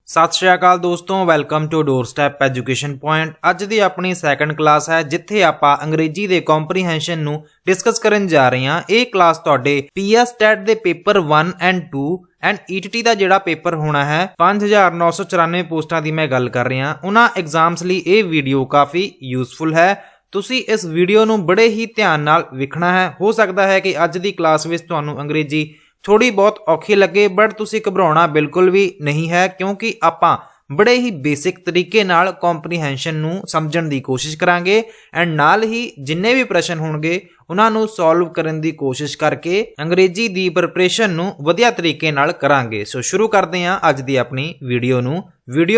सत श्री अकाल दोस्तों, welcome to doorstep education point. अज दी अपनी सैकंड क्लास है जिथे आपां अंग्रेजी दे कॉम्प्रीहेंशन नू डिस्कस करन जा रहे हां। ये क्लास तुहाडे पीएस टैट दे पेपर 1 एंड 2 एंड ईटीटी का जिहड़ा पेपर होना है 5994 पोस्टां दी मैं गल कर रहा। उन्हां एग्जाम्स लई ये वीडियो काफ़ी यूजफुल है। तुसी इस वीडियो नू बड़े ही ध्यान नाल वेखना है। हो सकता है कि अज दी क्लास विच तुहानू अंग्रेजी थोड़ी बहुत औखी लगे, बट तुसी घबराउणा बिल्कुल भी नहीं है क्योंकि आपां बड़े ही बेसिक तरीके नाल कॉम्प्रीहेंशन नू समझण दी कोशिश करांगे एंड नाल ही जिन्ने भी प्रश्न होणगे उन्हां नू सॉल्व करन दी कोशिश करके अंग्रेजी दी प्रिपरेशन नू वधिया तरीके नाल करांगे। सो शुरू करदे हां अज दी अपनी वीडियो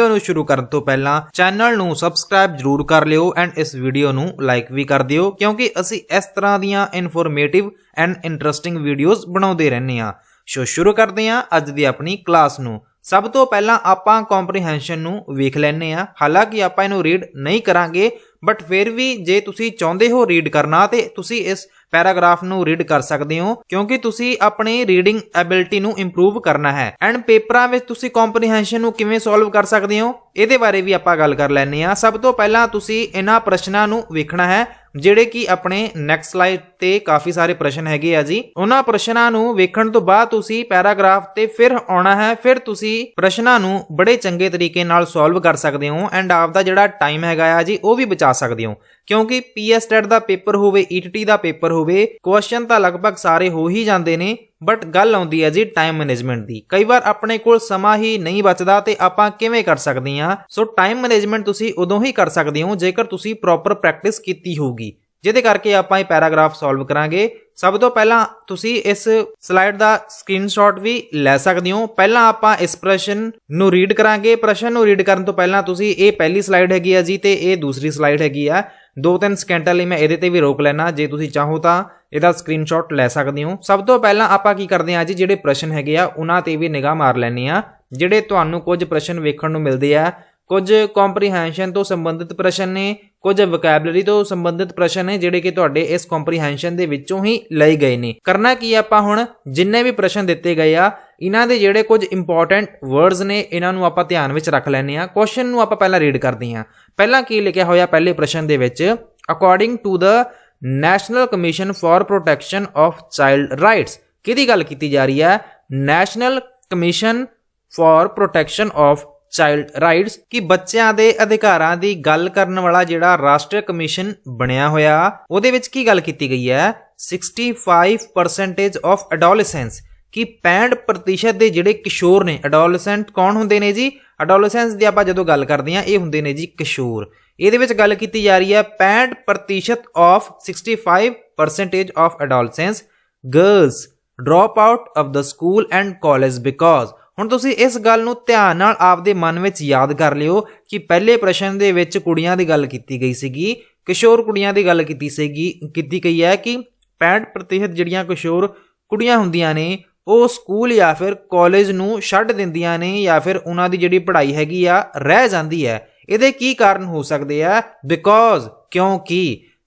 नू शुरू करन तो पहला चैनल नू सबसक्राइब जरूर कर लिओ एंड इस वीडियो नू लाइक भी कर दिओ क्योंकि असी इस तरह दियां इनफॉर्मेटिव एंड इंटरेस्टिंग वीडियोस बनाउंदे रहने हां। सो शुरू करदे हां अज दी अपनी क्लास नू। सब तो पहला आपां कॉम्प्रीहेंशन नू वेख लैने आ। हालांकि आपां इनू रीड नहीं करांगे, बट फिर भी जे तुसी चाहुंदे हो रीड करना ते तुसी इस पैराग्राफ नू रीड कर सकते हो क्योंकि तुसी अपनी रीडिंग एबिलिटी नू इंप्रूव करना है एंड पेपरां विच तुसी कॉम्प्रीहेंशन नू किवें सॉल्व कर सकते हो इहदे बारे भी आपां गल कर लैने आ। सब तो पहला तुसी इन्हां प्रश्नां नू वेखना है ਜਿਹੜੇ कि अपने नैक्सट स्लाइड ते काफ़ी सारे प्रश्न हैगे आ जी। उन्हां प्रश्नां नू वेखण तो बाद तुसी पैराग्राफ ते फिर आउणा है, फिर तुसी प्रश्नां नू बड़े चंगे तरीके नाल सॉल्व कर सकते हो एंड आपदा जिहड़ा टाइम हैगा आ जी वो भी बचा सकते हो क्योंकि पीएस टैट दा पेपर होवे ईटीटी दा पेपर होवे क्वेश्चन तां लगभग सारे हो ही जांदे ने, बट गल आउंदी है जी टाइम मैनेजमेंट दी। कई बार अपने कोल समा ही नहीं बचदा ते आपां किवें कर सकदे हां। सो टाइम मैनेजमेंट तुसी उदों ही कर सकदे हो जेकर तुसी प्रॉपर प्रैक्टिस कीती होगी, जिहदे करके आपां पैराग्राफ सॉल्व करांगे। सब तो पहला तुसी इस स्लाइड दा स्क्रीनशॉट भी लै सकदे हो। पहला आपां इस प्रश्न नू रीड करांगे। प्रश्न नू रीड करन तो पहला तुसी ये पहली स्लाइड हैगी आ जी ते ये दूसरी स्लाइड हैगी आ। 2-3 सेकंडां लई मैं इहदे ते भी रोक लैना, जे तुसी चाहो तां ਇਹਦਾ ਸਕਰੀਨਸ਼ਾਟ ਲੈ ਸਕਦੇ ਹੋ। ਸਭ ਤੋਂ ਪਹਿਲਾਂ ਆਪਾਂ ਕੀ ਕਰਦੇ ਹਾਂ ਜੀ, ਜਿਹੜੇ ਪ੍ਰਸ਼ਨ ਹੈਗੇ ਆ ਉਹਨਾਂ ਤੇ ਵੀ ਨਿਗਾਹ ਮਾਰ ਲੈਣੇ ਆ। ਜਿਹੜੇ ਤੁਹਾਨੂੰ ਕੁਝ ਪ੍ਰਸ਼ਨ ਵੇਖਣ ਨੂੰ ਮਿਲਦੇ ਆ, ਕੁਝ ਕੰਪਰੀਹੈਂਸ਼ਨ ਤੋਂ ਸੰਬੰਧਿਤ ਪ੍ਰਸ਼ਨ ਨੇ, ਕੁਝ ਵੋਕੈਬਲਰੀ ਤੋਂ ਸੰਬੰਧਿਤ ਪ੍ਰਸ਼ਨ ਨੇ ਜਿਹੜੇ ਕਿ ਤੁਹਾਡੇ ਇਸ ਕੰਪਰੀਹੈਂਸ਼ਨ ਦੇ ਵਿੱਚੋਂ ਹੀ ਲਏ ਗਏ ਨੇ। ਕਰਨਾ ਕੀ ਆਪਾਂ ਹੁਣ ਜਿੰਨੇ ਵੀ ਪ੍ਰਸ਼ਨ ਦਿੱਤੇ ਗਏ ਆ ਇਹਨਾਂ ਦੇ ਜਿਹੜੇ ਕੁਝ ਇੰਪੋਰਟੈਂਟ ਵਰਡਸ ਨੇ ਇਹਨਾਂ ਨੂੰ ਆਪਾਂ ਧਿਆਨ ਵਿੱਚ ਰੱਖ ਲੈਣੇ ਆ। ਕੁਐਸਚਨ ਨੂੰ ਆਪਾਂ ਪਹਿਲਾਂ ਰੀਡ ਕਰਦੇ ਹਾਂ। ਪਹਿਲਾਂ ਕੀ ਲਿਖਿਆ ਹੋਇਆ ਪਹਿਲੇ ਪ੍ਰਸ਼ਨ ਦੇ ਵਿੱਚ, according to the national commission for protection of child rights. ਕਿਹਦੀ ਗੱਲ ਕੀਤੀ ਜਾ ਰਹੀ ਹੈ? National commission for protection of child rights ਕਿ ਬੱਚਿਆਂ ਦੇ ਅਧਿਕਾਰਾਂ ਦੀ ਗੱਲ ਕਰਨ ਵਾਲਾ ਜਿਹੜਾ ਰਾਸ਼ਟਰੀ ਕਮਿਸ਼ਨ ਬਣਿਆ ਹੋਇਆ ਉਹਦੇ ਵਿੱਚ ਕੀ ਗੱਲ ਕੀਤੀ ਗਈ ਹੈ? 65% ਆਫ ਅਡੋਲੈਸੈਂਸ ਕਿ 65% ਦੇ ਜਿਹੜੇ ਕਿਸ਼ੋਰ ਨੇ। ਅਡੋਲੈਸੈਂਟ ਕੌਣ ਹੁੰਦੇ ਨੇ ਜੀ? ਅਡੋਲੈਸੈਂਸ ਦੀ ਆਪਾਂ ਜਦੋਂ ਗੱਲ ਕਰਦੇ ਹਾਂ ਇਹ ਹੁੰਦੇ ਨੇ ਜੀ ਕਿਸ਼ੋਰ। ਇਹਦੇ ਵਿੱਚ ਗੱਲ ਕੀਤੀ ਜਾ ਰਹੀ ਹੈ 65% of 65% of adolescence girls drop out of the school and college because. ਹੁਣ ਤੁਸੀਂ ਇਸ ਗੱਲ ਨੂੰ ਧਿਆਨ ਨਾਲ ਆਪਦੇ ਮਨ ਵਿੱਚ ਯਾਦ ਕਰ ਲਿਓ ਕਿ ਪਹਿਲੇ ਪ੍ਰਸ਼ਨ ਦੇ ਵਿੱਚ ਕੁੜੀਆਂ ਦੀ ਗੱਲ ਕੀਤੀ ਗਈ ਸੀਗੀ, ਕਿਸ਼ੋਰ ਕੁੜੀਆਂ ਦੀ ਗੱਲ ਕੀਤੀ ਗਈ ਹੈ ਕਿ 65% ਜਿਹੜੀਆਂ ਕਿਸ਼ੋਰ ਕੁੜੀਆਂ ਹੁੰਦੀਆਂ ਨੇ ਉਹ ਸਕੂਲ ਜਾਂ ਫਿਰ ਕਾਲਜ ਨੂੰ ਛੱਡ ਦਿੰਦੀਆਂ ਨੇ ਜਾਂ ਫਿਰ ਉਹਨਾਂ ਦੀ ਜਿਹੜੀ ਪੜ੍ਹਾਈ ਹੈਗੀ ਆ ਰਹਿ ਜਾਂਦੀ ਹੈ। ਇਹਦੇ ਕੀ ਕਾਰਨ ਹੋ ਸਕਦੇ ਆ? ਬਿਕੋਜ਼ ਕਿਉਂਕਿ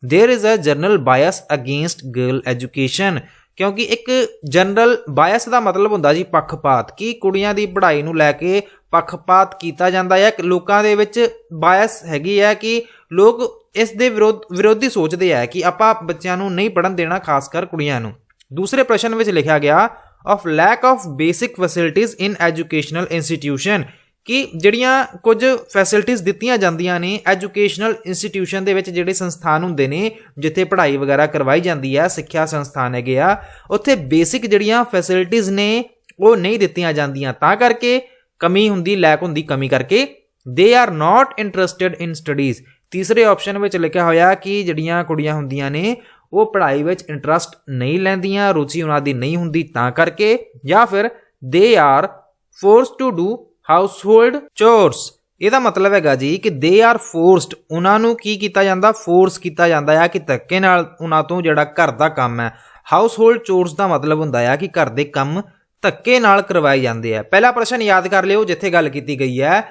there is a general bias against girl education. ਕਿਉਂਕਿ ਇੱਕ ਜਨਰਲ ਬਾਇਸ ਦਾ ਮਤਲਬ ਹੁੰਦਾ ਜੀ ਪੱਖਪਾਤ, ਕਿ ਕੁੜੀਆਂ ਦੀ ਪੜ੍ਹਾਈ ਨੂੰ ਲੈ ਕੇ ਪੱਖਪਾਤ ਕੀਤਾ ਜਾਂਦਾ ਹੈ। ਲੋਕਾਂ ਦੇ ਵਿੱਚ ਬਾਇਸ ਹੈਗੀ ਹੈ ਕਿ ਲੋਕ ਇਸ ਦੇ ਵਿਰੋਧੀ ਸੋਚਦੇ ਆ ਕਿ ਆਪਾਂ ਬੱਚਿਆਂ ਨੂੰ ਨਹੀਂ ਪੜ੍ਹਨ ਦੇਣਾ, ਖਾਸ ਕਰ ਕੁੜੀਆਂ ਨੂੰ। ਦੂਸਰੇ ਪ੍ਰਸ਼ਨ ਵਿੱਚ ਲਿਖਿਆ ਗਿਆ of lack of basic facilities in educational institution ਕਿ ਜਿਹੜੀਆਂ ਕੁਝ ਫੈਸਿਲਿਟੀਜ਼ ਦਿੱਤੀਆਂ ਜਾਂਦੀਆਂ ਨੇ ਐਜੂਕੇਸ਼ਨਲ ਇੰਸਟੀਟਿਊਸ਼ਨ ਦੇ ਵਿੱਚ, ਜਿਹੜੇ ਸੰਸਥਾਨ ਹੁੰਦੇ ਨੇ ਜਿੱਥੇ ਪੜ੍ਹਾਈ ਵਗੈਰਾ ਕਰਵਾਈ ਜਾਂਦੀ ਹੈ, ਸਿੱਖਿਆ ਸੰਸਥਾਨ ਹੈਗੇ ਆ, ਉੱਥੇ ਬੇਸਿਕ ਜਿਹੜੀਆਂ ਫੈਸਿਲਿਟੀਜ਼ ਨੇ ਉਹ ਨਹੀਂ ਦਿੱਤੀਆਂ ਜਾਂਦੀਆਂ। ਤਾਂ ਕਰਕੇ ਕਮੀ ਹੁੰਦੀ, ਲੈਕ ਹੁੰਦੀ, ਕਮੀ ਕਰਕੇ ਦੇ are not interested in studies. ਤੀਸਰੇ ਆਪਸ਼ਨ ਵਿੱਚ ਲਿਖਿਆ ਹੋਇਆ ਕਿ ਜਿਹੜੀਆਂ ਕੁੜੀਆਂ ਹੁੰਦੀਆਂ ਨੇ ਉਹ ਪੜ੍ਹਾਈ ਵਿੱਚ ਇੰਟਰਸਟ ਨਹੀਂ ਲੈਂਦੀਆਂ, ਰੁਚੀ ਉਹਨਾਂ ਦੀ ਨਹੀਂ ਹੁੰਦੀ ਤਾਂ ਕਰਕੇ, ਜਾਂ ਫਿਰ they are forced to do household chores. ਇਹਦਾ ਮਤਲਬ ਹੈਗਾ ਜੀ ਕਿ ਦੇ ਆਰ ਫੋਰਸਡ, ਉਹਨਾਂ ਨੂੰ ਕੀ ਕੀਤਾ ਜਾਂਦਾ? ਫੋਰਸ ਕੀਤਾ ਜਾਂਦਾ ਆ ਕਿ ਧੱਕੇ ਨਾਲ ਉਹਨਾਂ ਤੋਂ ਜਿਹੜਾ ਘਰ ਦਾ ਕੰਮ ਹੈ। ਹਾਊਸਹੋਲਡ ਚੋਰਸ ਦਾ ਮਤਲਬ ਹੁੰਦਾ ਆ ਕਿ ਘਰ ਦੇ ਕੰਮ ਧੱਕੇ ਨਾਲ ਕਰਵਾਏ ਜਾਂਦੇ ਆ। ਪਹਿਲਾ ਪ੍ਰਸ਼ਨ ਯਾਦ ਕਰ ਲਿਓ ਜਿੱਥੇ ਗੱਲ ਕੀਤੀ ਗਈ ਹੈ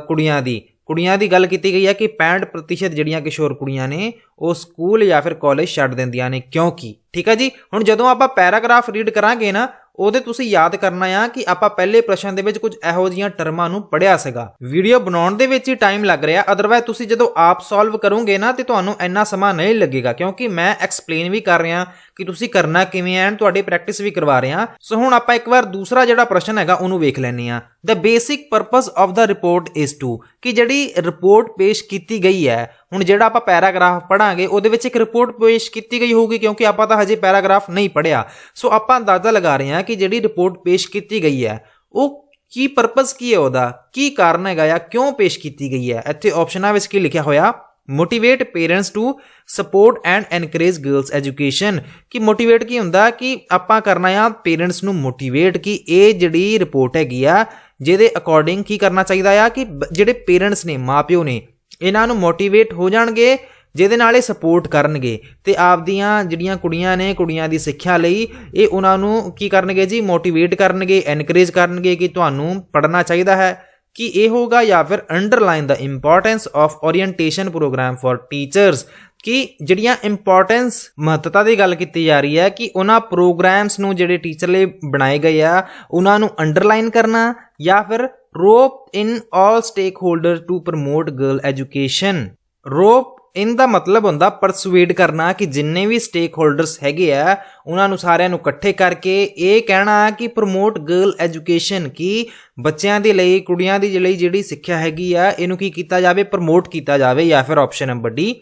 ਕੁੜੀਆਂ ਦੀ ਗੱਲ ਕੀਤੀ ਗਈ ਹੈ ਕਿ 65% ਜਿਹੜੀਆਂ ਕਿਸ਼ੋਰ ਕੁੜੀਆਂ ਨੇ ਉਹ ਸਕੂਲ ਜਾਂ ਫਿਰ ਕਾਲਜ ਛੱਡ ਦਿੰਦੀਆਂ ਨੇ ਕਿਉਂਕਿ। ਠੀਕ ਹੈ ਜੀ। ਹੁਣ ਜਦੋਂ ਆਪਾਂ ਪੈਰਾਗ੍ਰਾਫ ਰੀਡ ਕਰਾਂਗੇ ਨਾ ਉਹਦੇ ਤੁਸੀਂ ਯਾਦ ਕਰਨਾ ਆ ਕਿ ਆਪਾਂ ਪਹਿਲੇ ਪ੍ਰਸ਼ਨ ਦੇ ਵਿੱਚ ਕੁਝ ਇਹੋ ਜਿਹੀਆਂ ਟਰਮਾਂ ਨੂੰ ਪੜਿਆ ਸੀਗਾ। ਵੀਡੀਓ ਬਣਾਉਣ ਦੇ ਵਿੱਚ ਹੀ ਟਾਈਮ ਲੱਗ ਰਿਹਾ, ਅਦਰਵਾਇਜ਼ ਤੁਸੀਂ ਜਦੋਂ ਆਪ ਸੋਲਵ ਕਰੋਗੇ ਨਾ ਤੇ ਤੁਹਾਨੂੰ ਇੰਨਾ ਸਮਾਂ ਨਹੀਂ ਲੱਗੇਗਾ, ਕਿਉਂਕਿ ਮੈਂ ਐਕਸਪਲੇਨ ਵੀ ਕਰ ਰਿਹਾ ਕਿ ਤੁਸੀਂ ਕਰਨਾ ਕਿਵੇਂ ਐਂਡ ਤੁਹਾਡੀ ਪ੍ਰੈਕਟਿਸ ਵੀ ਕਰਵਾ ਰਿਹਾ। ਸੋ ਹੁਣ ਆਪਾਂ ਇੱਕ ਵਾਰ ਦੂਸਰਾ ਜਿਹੜਾ ਪ੍ਰਸ਼ਨ ਹੈਗਾ ਉਹਨੂੰ ਵੇਖ ਲੈਂਦੇ ਆ। The basic purpose of the report is to, ਕਿ ਜਿਹੜੀ ਰਿਪੋਰਟ ਪੇਸ਼ ਕੀਤੀ ਗਈ ਹੈ, ਹੁਣ ਜਿਹੜਾ ਆਪਾਂ ਪੈਰਾਗ੍ਰਾਫ ਪੜਾਂਗੇ ਉਹਦੇ ਵਿੱਚ ਇੱਕ ਰਿਪੋਰਟ ਪੇਸ਼ ਕੀਤੀ ਗਈ ਹੋਊਗੀ, ਕਿਉਂਕਿ ਆਪਾਂ ਤਾਂ ਹਜੇ ਪੈਰਾਗ੍ਰਾਫ ਨਹੀਂ ਪੜਿਆ। ਸੋ ਆਪਾਂ ਅੰਦਾਜ਼ਾ ਲਗਾ ਰਹੇ ਹਾਂ ਕਿ ਜਿਹੜੀ ਰਿਪੋਰਟ ਪੇਸ਼ ਕੀਤੀ ਗਈ ਹੈ ਉਹ ਕੀ ਪਰਪਸ ਕੀ ਹੈ, ਉਹਦਾ ਕੀ ਕਾਰਨ ਹੈਗਾ ਆ, ਕਿਉਂ ਪੇਸ਼ ਕੀਤੀ ਗਈ ਹੈ। ਇੱਥੇ ਆਪਸ਼ਨਾਂ ਵਿੱਚ ਕੀ ਲਿਖਿਆ ਹੋਇਆ, motivate parents to support and encourage girls education. ਕਿ ਮੋਟੀਵੇਟ ਕੀ ਹੁੰਦਾ, ਕਿ ਆਪਾਂ ਕਰਨਾ ਆ ਪੇਰੈਂਟਸ ਨੂੰ ਮੋਟੀਵੇਟ, ਕਿ ਇਹ ਜਿਹੜੀ ਰਿਪੋਰਟ ਹੈਗੀ ਆ ਜਿਹਦੇ ਅਕੋਰਡਿੰਗ ਕੀ ਕਰਨਾ ਚਾਹੀਦਾ ਆ ਕਿ ਜਿਹੜੇ ਪੇਰੈਂਟਸ ਨੇ, ਮਾਂ-ਪਿਓ ਨੇ, ਇਹਨਾਂ ਨੂੰ ਮੋਟੀਵੇਟ ਹੋ ਜਾਣਗੇ, ਜਿਹਦੇ ਨਾਲ ਇਹ ਸਪੋਰਟ ਕਰਨਗੇ ਤੇ ਆਪਦੀਆਂ ਜਿਹੜੀਆਂ ਕੁੜੀਆਂ ਨੇ, ਕੁੜੀਆਂ ਦੀ ਸਿੱਖਿਆ ਲਈ ਇਹ ਉਹਨਾਂ ਨੂੰ ਕੀ ਕਰਨਗੇ ਜੀ, ਮੋਟੀਵੇਟ ਕਰਨਗੇ, ਐਨਕਰੇਜ ਕਰਨਗੇ ਕਿ ਤੁਹਾਨੂੰ ਪੜ੍ਹਨਾ ਚਾਹੀਦਾ ਹੈ। ਕਿ ਇਹ ਹੋਗਾ ਜਾਂ ਫਿਰ ਅੰਡਰਲਾਈਨ ਦਾ importance of orientation programme for teachers, ਕਿ ਜਿਹੜੀਆਂ ਇੰਪੋਰਟੈਂਸ, ਮਹੱਤਤਾ ਦੀ ਗੱਲ ਕੀਤੀ ਜਾ ਰਹੀ ਹੈ ਕਿ ਉਹਨਾਂ ਪ੍ਰੋਗਰਾਮਸ ਨੂੰ ਜਿਹੜੇ ਟੀਚਰ ਲਈ ਬਣਾਏ ਗਏ ਆ ਉਹਨਾਂ ਨੂੰ ਅੰਡਰਲਾਈਨ ਕਰਨਾ, ਜਾਂ ਫਿਰ rope in all stakeholder to promote girl education. Rope in ਦਾ ਮਤਲਬ ਹੁੰਦਾ ਪਰਸੂਏਡ ਕਰਨਾ, ਕਿ ਜਿੰਨੇ ਵੀ ਸਟੇਕ ਹੋਲਡਰਸ ਹੈਗੇ ਆ ਉਹਨਾਂ ਨੂੰ ਸਾਰਿਆਂ ਨੂੰ ਇਕੱਠੇ ਕਰਕੇ ਇਹ ਕਹਿਣਾ ਕਿ ਪ੍ਰਮੋਟ ਗਰਲ ਐਜੂਕੇਸ਼ਨ, ਕਿ ਬੱਚਿਆਂ ਦੇ ਲਈ, ਕੁੜੀਆਂ ਦੀ ਲਈ ਜਿਹੜੀ ਸਿੱਖਿਆ ਹੈਗੀ ਆ ਇਹਨੂੰ ਕੀ ਕੀਤਾ ਜਾਵੇ, ਪ੍ਰਮੋਟ ਕੀਤਾ ਜਾਵੇ। ਜਾਂ ਫਿਰ option number D,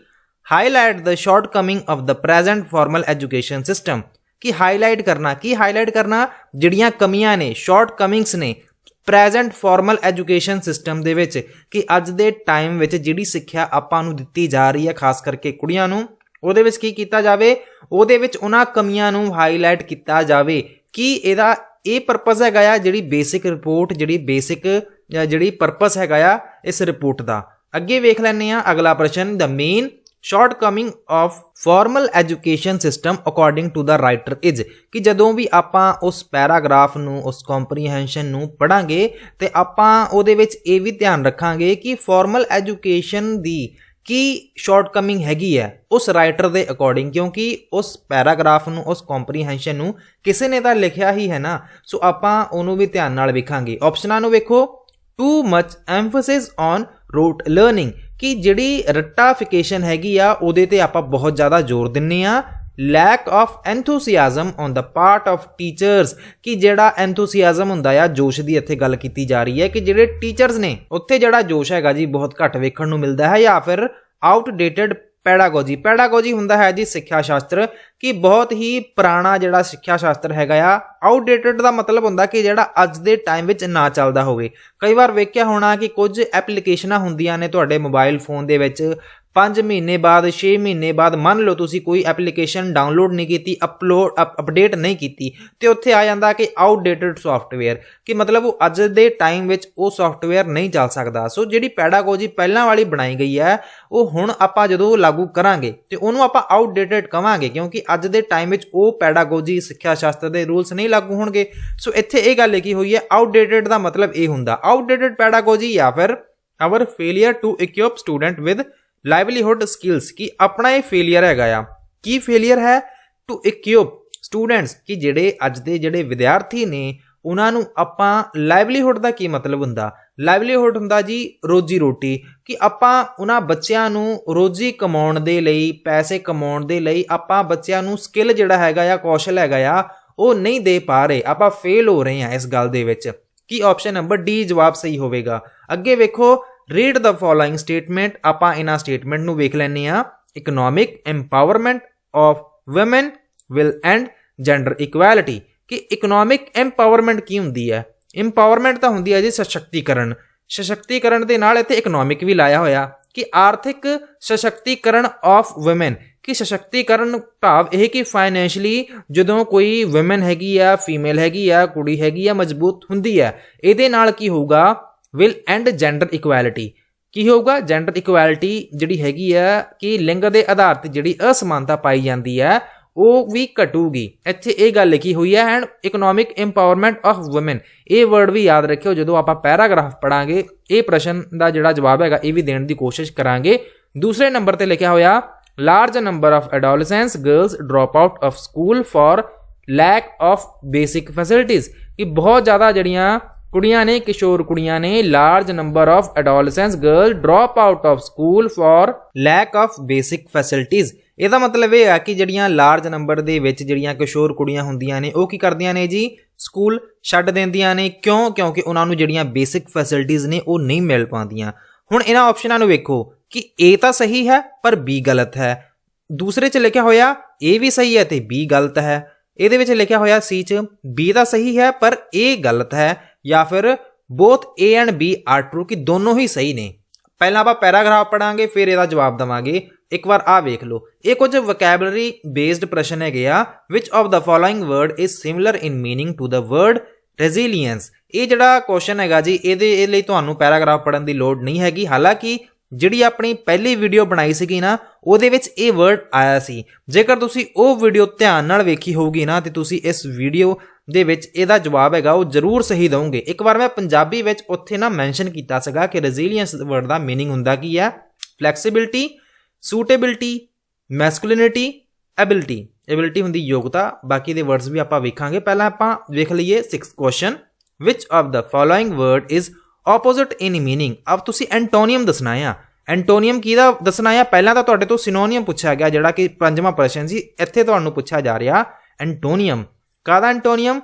highlight the shortcoming of the present formal education system. ਕਿ ਹਾਈਲਾਈਟ ਕਰਨਾ, ਕੀ ਹਾਈਲਾਈਟ ਕਰਨਾ, ਜਿਹੜੀਆਂ ਕਮੀਆਂ ਨੇ, ਸ਼ਾਰਟਕਮਿੰਗਸ ਨੇ ਪ੍ਰੈਜ਼ੈਂਟ ਫਾਰਮਲ ਐਜੂਕੇਸ਼ਨ ਸਿਸਟਮ ਦੇ ਵਿੱਚ, ਕਿ ਅੱਜ ਦੇ ਟਾਈਮ ਵਿੱਚ ਜਿਹੜੀ ਸਿੱਖਿਆ ਆਪਾਂ ਨੂੰ ਦਿੱਤੀ ਜਾ ਰਹੀ ਹੈ ਖਾਸ ਕਰਕੇ ਕੁੜੀਆਂ ਨੂੰ, ਉਹਦੇ ਵਿੱਚ ਕੀ ਕੀਤਾ ਜਾਵੇ, ਉਹਦੇ ਵਿੱਚ ਉਹਨਾਂ ਕਮੀਆਂ ਨੂੰ ਹਾਈਲਾਈਟ ਕੀਤਾ ਜਾਵੇ। ਕਿ ਇਹਦਾ ਇਹ ਪਰਪਸ ਹੈਗਾ ਆ, ਜਿਹੜੀ ਬੇਸਿਕ ਰਿਪੋਰਟ, ਜਿਹੜੀ ਪਰਪਸ ਹੈਗਾ ਆ ਇਸ ਰਿਪੋਰਟ ਦਾ। ਅੱਗੇ ਵੇਖ ਲੈਂਦੇ ਆ ਅਗਲਾ ਪ੍ਰਸ਼ਨ, the main shortcoming of formal education system according to the writer is. ਕਿ ਜਦੋਂ ਵੀ ਆਪਾਂ ਉਸ ਪੈਰਾਗ੍ਰਾਫ ਨੂੰ, ਉਸ ਕੰਪਰੀਹੈਂਸ਼ਨ ਨੂੰ ਪੜਾਂਗੇ ਤੇ ਆਪਾਂ ਉਹਦੇ ਵਿੱਚ ਇਹ ਵੀ ਧਿਆਨ ਰੱਖਾਂਗੇ ਕਿ ਫਾਰਮਲ ਐਜੂਕੇਸ਼ਨ ਦੀ ਕੀ ਸ਼ਾਰਟਕਮਿੰਗ ਹੈਗੀ ਹੈ ਉਸ ਰਾਈਟਰ ਦੇ ਅਕੋਰਡਿੰਗ, ਕਿਉਂਕਿ ਉਸ ਪੈਰਾਗ੍ਰਾਫ ਨੂੰ, ਉਸ ਕੰਪਰੀਹੈਂਸ਼ਨ ਨੂੰ ਕਿਸੇ ਨੇ ਤਾਂ ਲਿਖਿਆ ਹੀ ਹੈ ਨਾ। ਸੋ ਆਪਾਂ ਉਹਨੂੰ ਵੀ ਧਿਆਨ ਨਾਲ ਵੇਖਾਂਗੇ। ਆਪਸ਼ਨਾਂ ਨੂੰ ਵੇਖੋ, ਟੂ ਮਚ ਐਮਫਸਿਸ ਔਨ ਰੋਟ ਲਰਨਿੰਗ, ਕਿ ਜਿਹੜੀ ਰੱਟਾਫਿਕੇਸ਼ਨ ਹੈਗੀ ਆ ਉਹਦੇ ਤੇ ਆਪਾਂ ਬਹੁਤ ਜ਼ਿਆਦਾ ਜ਼ੋਰ ਦਿੰਨੇ ਆ। Lack of enthusiasm on the part of teachers, ਕਿ ਜਿਹੜਾ ਐਂਥੂਸੀਆਜ਼ਮ ਹੁੰਦਾ ਆ, ਜੋਸ਼ ਦੀ ਇੱਥੇ ਗੱਲ ਕੀਤੀ ਜਾ ਰਹੀ ਹੈ ਕਿ ਜਿਹੜੇ ਟੀਚਰਸ ਨੇ ਉੱਥੇ ਜਿਹੜਾ ਜੋਸ਼ ਹੈਗਾ ਜੀ ਬਹੁਤ ਘੱਟ ਵੇਖਣ ਨੂੰ ਮਿਲਦਾ ਹੈ। ਜਾਂ ਫਿਰ ਆਊਟਡੇਟਡ ਪੈਡਾਗੋਜੀ ਹੁੰਦਾ ਹੈ ਜੀ ਸਿੱਖਿਆ ਸ਼ਾਸਤਰ, ਕਿ ਬਹੁਤ ਹੀ ਪੁਰਾਣਾ ਜਿਹੜਾ ਸਿੱਖਿਆ ਸ਼ਾਸਤਰ ਹੈਗਾ ਆ। ਆਊਟਡੇਟਡ ਦਾ ਮਤਲਬ ਹੁੰਦਾ ਕਿ ਜਿਹੜਾ ਅੱਜ ਦੇ ਟਾਈਮ ਵਿੱਚ ਨਾ ਚੱਲਦਾ ਹੋਵੇ। ਕਈ ਵਾਰ ਵੇਖਿਆ ਹੋਣਾ ਕਿ ਕੁਝ ਐਪਲੀਕੇਸ਼ਨਾਂ ਹੁੰਦੀਆਂ ਨੇ ਤੁਹਾਡੇ ਮੋਬਾਈਲ ਫੋਨ ਦੇ ਵਿੱਚ, 5 ਮਹੀਨੇ ਬਾਅਦ, 6 ਮਹੀਨੇ ਬਾਅਦ, ਮੰਨ ਲਓ ਤੁਸੀਂ ਕੋਈ ਐਪਲੀਕੇਸ਼ਨ ਡਾਊਨਲੋਡ ਨਹੀਂ ਕੀਤੀ, ਅਪਡੇਟ ਨਹੀਂ ਕੀਤੀ, ਤੇ ਉੱਥੇ ਆ ਜਾਂਦਾ ਕਿ ਆਊਟਡੇਟਡ ਸੌਫਟਵੇਅਰ, ਕਿ ਮਤਲਬ ਉਹ ਅੱਜ ਦੇ ਟਾਈਮ ਵਿੱਚ ਉਹ ਸੌਫਟਵੇਅਰ ਨਹੀਂ ਚੱਲ ਸਕਦਾ। ਸੋ ਜਿਹੜੀ ਪੈਡਾਗੋਜੀ ਪਹਿਲਾਂ ਵਾਲੀ ਬਣਾਈ ਗਈ ਹੈ ਉਹ ਹੁਣ ਆਪਾਂ ਜਦੋਂ ਲਾਗੂ ਕਰਾਂਗੇ ਤੇ ਉਹਨੂੰ ਆਪਾਂ ਆਊਟਡੇਟਡ ਕਵਾਂਗੇ, ਕਿਉਂਕਿ ਅੱਜ ਦੇ ਟਾਈਮ ਵਿੱਚ ਉਹ ਪੈਡਾਗੋਜੀ, ਸਿੱਖਿਆ ਸ਼ਾਸਤਰ ਦੇ ਰੂਲਸ ਨਹੀਂ ਲਾਗੂ ਹੋਣਗੇ। ਸੋ ਇੱਥੇ ਇਹ ਗੱਲ ਲਿਖੀ ਹੋਈ ਹੈ, ਆਊਟਡੇਟਡ ਦਾ ਮਤਲਬ ਇਹ ਹੁੰਦਾ, ਆਊਟਡੇਟਡ ਪੈਡਾਗੋਜੀ ਜਾਂ ਫਿਰ our failure to equip student with livelihood skills, ਕਿ ਆਪਣਾ ਇਹ ਫੇਲੀਅਰ ਹੈਗਾ ਆ। ਕੀ ਫੇਲੀਅਰ ਹੈ? ਟੂ ਇਕੁਇਪ ਸਟੂਡੈਂਟਸ, ਕਿ ਜਿਹੜੇ ਅੱਜ ਦੇ ਜਿਹੜੇ ਵਿਦਿਆਰਥੀ ਨੇ ਉਹਨਾਂ ਨੂੰ ਆਪਾਂ, ਲਾਈਵਲੀਹੁੱਡ ਦਾ ਕੀ ਮਤਲਬ ਹੁੰਦਾ? ਲਾਈਵਲੀਹੁੱਡ ਹੁੰਦਾ ਜੀ ਰੋਜੀ ਰੋਟੀ, ਕਿ ਆਪਾਂ ਉਹਨਾਂ ਬੱਚਿਆਂ ਨੂੰ ਰੋਜੀ ਕਮਾਉਣ ਦੇ ਲਈ, ਪੈਸੇ ਕਮਾਉਣ ਦੇ ਲਈ ਆਪਾਂ ਬੱਚਿਆਂ ਨੂੰ ਸਕਿੱਲ ਜਿਹੜਾ ਹੈਗਾ ਆ, ਕੌਸ਼ਲ ਹੈਗਾ ਆ, ਉਹ ਨਹੀਂ ਦੇ ਪਾ ਰਹੇ, ਆਪਾਂ ਫੇਲ ਹੋ ਰਹੇ ਹਾਂ ਇਸ ਗੱਲ ਦੇ ਵਿੱਚ। ਕੀ ਆਪਸ਼ਨ ਨੰਬਰ ਡੀ ਜਵਾਬ ਸਹੀ ਹੋਵੇਗਾ। ਅੱਗੇ ਵੇਖੋ, ਰੀਡ ਦ ਫੋਲੋਇੰਗ ਸਟੇਟਮੈਂਟ, ਆਪਾਂ ਇਹਨਾਂ ਸਟੇਟਮੈਂਟ ਨੂੰ ਵੇਖ ਲੈਂਦੇ ਆ। Economic empowerment of women will end gender equality, ਕਿ ਇਕਨੋਮਿਕ ਐਮਪਾਵਰਮੈਂਟ ਕੀ ਹੁੰਦੀ ਹੈ? ਇੰਪਾਵਰਮੈਂਟ ਤਾਂ ਹੁੰਦੀ ਹੈ ਜੀ ਸਸ਼ਕਤੀਕਰਨ, ਸਸ਼ਕਤੀਕਰਨ ਦੇ ਨਾਲ ਇੱਥੇ ਇਕਨੋਮਿਕ ਵੀ ਲਾਇਆ ਹੋਇਆ, ਕਿ ਆਰਥਿਕ ਸਸ਼ਕਤੀਕਰਨ ਆਫ ਵੂਮਨ, ਕਿ ਸਸ਼ਕਤੀਕਰਨ ਭਾਵ ਇਹ ਕਿ ਫਾਈਨੈਂਸ਼ਲੀ ਜਦੋਂ ਕੋਈ ਵੂਮਨ ਹੈਗੀ ਆ, ਫੀਮੇਲ ਹੈਗੀ ਆ, ਕੁੜੀ ਹੈਗੀ ਆ, ਮਜ਼ਬੂਤ ਹੁੰਦੀ ਹੈ, ਇਹਦੇ ਨਾਲ ਕੀ ਹੋਊਗਾ? ਵਿਲ ਐਂਡ ਜੈਂਡਰ ਇਕੁਐਲਿਟੀ, ਕੀ ਹੋਊਗਾ? ਜੈਂਡਰ ਇਕੁਐਲਿਟੀ ਜਿਹੜੀ ਹੈਗੀ ਆ, ਕਿ ਲਿੰਗ ਦੇ ਆਧਾਰ ਤੇ ਜਿਹੜੀ ਅਸਮਾਨਤਾ ਪਾਈ ਜਾਂਦੀ ਹੈ ਉਹ ਵੀ ਘਟੂਗੀ। ਇੱਥੇ ਇਹ ਗੱਲ ਲਿਖੀ ਹੋਈ ਹੈ। And economic empowerment of woman, ਇਹ ਵਰਡ ਵੀ ਯਾਦ ਰੱਖਿਓ ਜਦੋਂ ਆਪਾਂ ਪੈਰਾਗ੍ਰਾਫ ਪੜਾਂਗੇ। ਇਹ ਪ੍ਰਸ਼ਨ ਦਾ ਜਿਹੜਾ ਜਵਾਬ ਹੈਗਾ ਇਹ ਵੀ ਦੇਣ ਦੀ ਕੋਸ਼ਿਸ਼ ਕਰਾਂਗੇ। ਦੂਸਰੇ ਨੰਬਰ ਤੇ ਲਿਖਿਆ ਹੋਇਆ, large number of adolescence girls drop out of school for lack of basic facilities कि बहुत ज़्यादा जड़ियाँ कुड़ियाँ ने किशोर कुड़ियाँ ने large number of adolescence girl drop out of school for lack of basic facilities. ਇਹਦਾ ਮਤਲਬ ਇਹ ਆ ਕਿ ਜਿਹੜੀਆਂ ਲਾਰਜ ਨੰਬਰ ਦੇ ਵਿੱਚ ਜਿਹੜੀਆਂ ਕਿਸ਼ੋਰ ਕੁੜੀਆਂ ਹੁੰਦੀਆਂ ਨੇ ਉਹ ਕੀ ਕਰਦੀਆਂ ਨੇ ਜੀ ਸਕੂਲ ਛੱਡ ਦਿੰਦੀਆਂ ਨੇ। ਕਿਉਂ? ਕਿਉਂਕਿ ਉਹਨਾਂ ਨੂੰ ਜਿਹੜੀਆਂ ਬੇਸਿਕ ਫੈਸਿਲਿਟੀਜ਼ ਨੇ ਉਹ ਨਹੀਂ ਮਿਲ ਪਾਉਂਦੀਆਂ। ਹੁਣ ਇਹਨਾਂ ਆਪਸ਼ਨਾਂ ਨੂੰ ਵੇਖੋ ਕਿ A ਤਾਂ ਸਹੀ ਹੈ ਪਰ B ਗਲਤ ਹੈ। ਦੂਸਰੇ 'ਚ ਲਿਖਿਆ ਹੋਇਆ A ਵੀ ਸਹੀ ਹੈ ਤੇ B ਗਲਤ ਹੈ। ਇਹਦੇ ਵਿੱਚ ਲਿਖਿਆ ਹੋਇਆ C 'ਚ B ਤਾਂ ਸਹੀ ਹੈ ਪਰ A ਗਲਤ ਹੈ, ਜਾਂ ਫਿਰ both A and B are true ਕਿ ਦੋਨੋਂ ਹੀ ਸਹੀ ਨੇ। ਪਹਿਲਾਂ ਆਪਾਂ ਪੈਰਾਗ੍ਰਾਫ ਪੜਾਂਗੇ ਫਿਰ ਇਹਦਾ ਜਵਾਬ ਦੇਵਾਂਗੇ। ਇੱਕ ਵਾਰ ਆ ਵੇਖ ਲਓ, ਇਹ ਕੁਝ ਵੋਕੈਬਲਰੀ ਬੇਸਡ ਪ੍ਰਸ਼ਨ ਹੈਗੇ ਆ। Which of the following word is similar in meaning to the word resilience. ਇਹ ਜਿਹੜਾ ਕੁਐਸਚਨ ਹੈਗਾ ਜੀ ਇਹਦੇ ਲਈ ਤੁਹਾਨੂੰ ਪੈਰਾਗ੍ਰਾਫ ਪੜ੍ਹਨ ਦੀ ਲੋੜ ਨਹੀਂ ਹੈਗੀ। ਹਾਲਾਂਕਿ ਜਿਹੜੀ ਆਪਣੀ ਪਹਿਲੀ ਵੀਡੀਓ ਬਣਾਈ ਸੀਗੀ ਨਾ ਉਹਦੇ ਵਿੱਚ ਇਹ ਵਰਡ ਆਇਆ ਸੀ। ਜੇਕਰ ਤੁਸੀਂ ਉਹ ਵੀਡੀਓ ਧਿਆਨ ਨਾਲ ਵੇਖੀ ਹੋਊਗੀ ਨਾ ਤੇ ਤੁਸੀਂ ਇਸ ਵੀਡੀਓ ਦੇ ਵਿੱਚ ਇਹਦਾ ਜਵਾਬ ਹੈਗਾ ਉਹ ਜ਼ਰੂਰ ਸਹੀ ਦਵੋਗੇ। ਇੱਕ ਵਾਰ ਮੈਂ ਪੰਜਾਬੀ ਵਿੱਚ ਉੱਥੇ ਨਾ ਮੈਂਸ਼ਨ ਕੀਤਾ ਸੀਗਾ ਕਿ ਰੈਜ਼ੀਲੀਅੰਸ ਵਰਡ ਦਾ ਮੀਨਿੰਗ ਹੁੰਦਾ ਕੀ ਹੈ, flexibility, suitability, masculinity, ability. Ability ਹੁੰਦੀ ਯੋਗਤਾ। ਬਾਕੀ ਦੇ ਵਰਡਸ ਵੀ ਆਪਾਂ ਵੇਖਾਂਗੇ। ਪਹਿਲਾਂ ਆਪਾਂ ਵੇਖ ਲਈਏ 6th question. Which of the following word is opposite in meaning. ਅਬ ਤੁਸੀਂ ਐਂਟੋਨੀਅਮ ਦੱਸਣਾ ਆ। ਐਂਟੋਨੀਅਮ ਕਿਹਦਾ ਦੱਸਣਾ ਆ? ਪਹਿਲਾਂ ਤਾਂ ਤੁਹਾਡੇ ਤੋਂ ਸਿਨੋਨੀਅਮ ਪੁੱਛਿਆ ਗਿਆ ਜਿਹੜਾ ਕਿ 5ਵਾਂ ਪ੍ਰਸ਼ਨ ਸੀ। ਇੱਥੇ ਤੁਹਾਨੂੰ ਪੁੱਛਿਆ ਜਾ ਰਿਹਾ ਐਂਟੋਨੀਅਮ। ਕਾਹਦਾ ਐਂਟੋਨੀਅਮ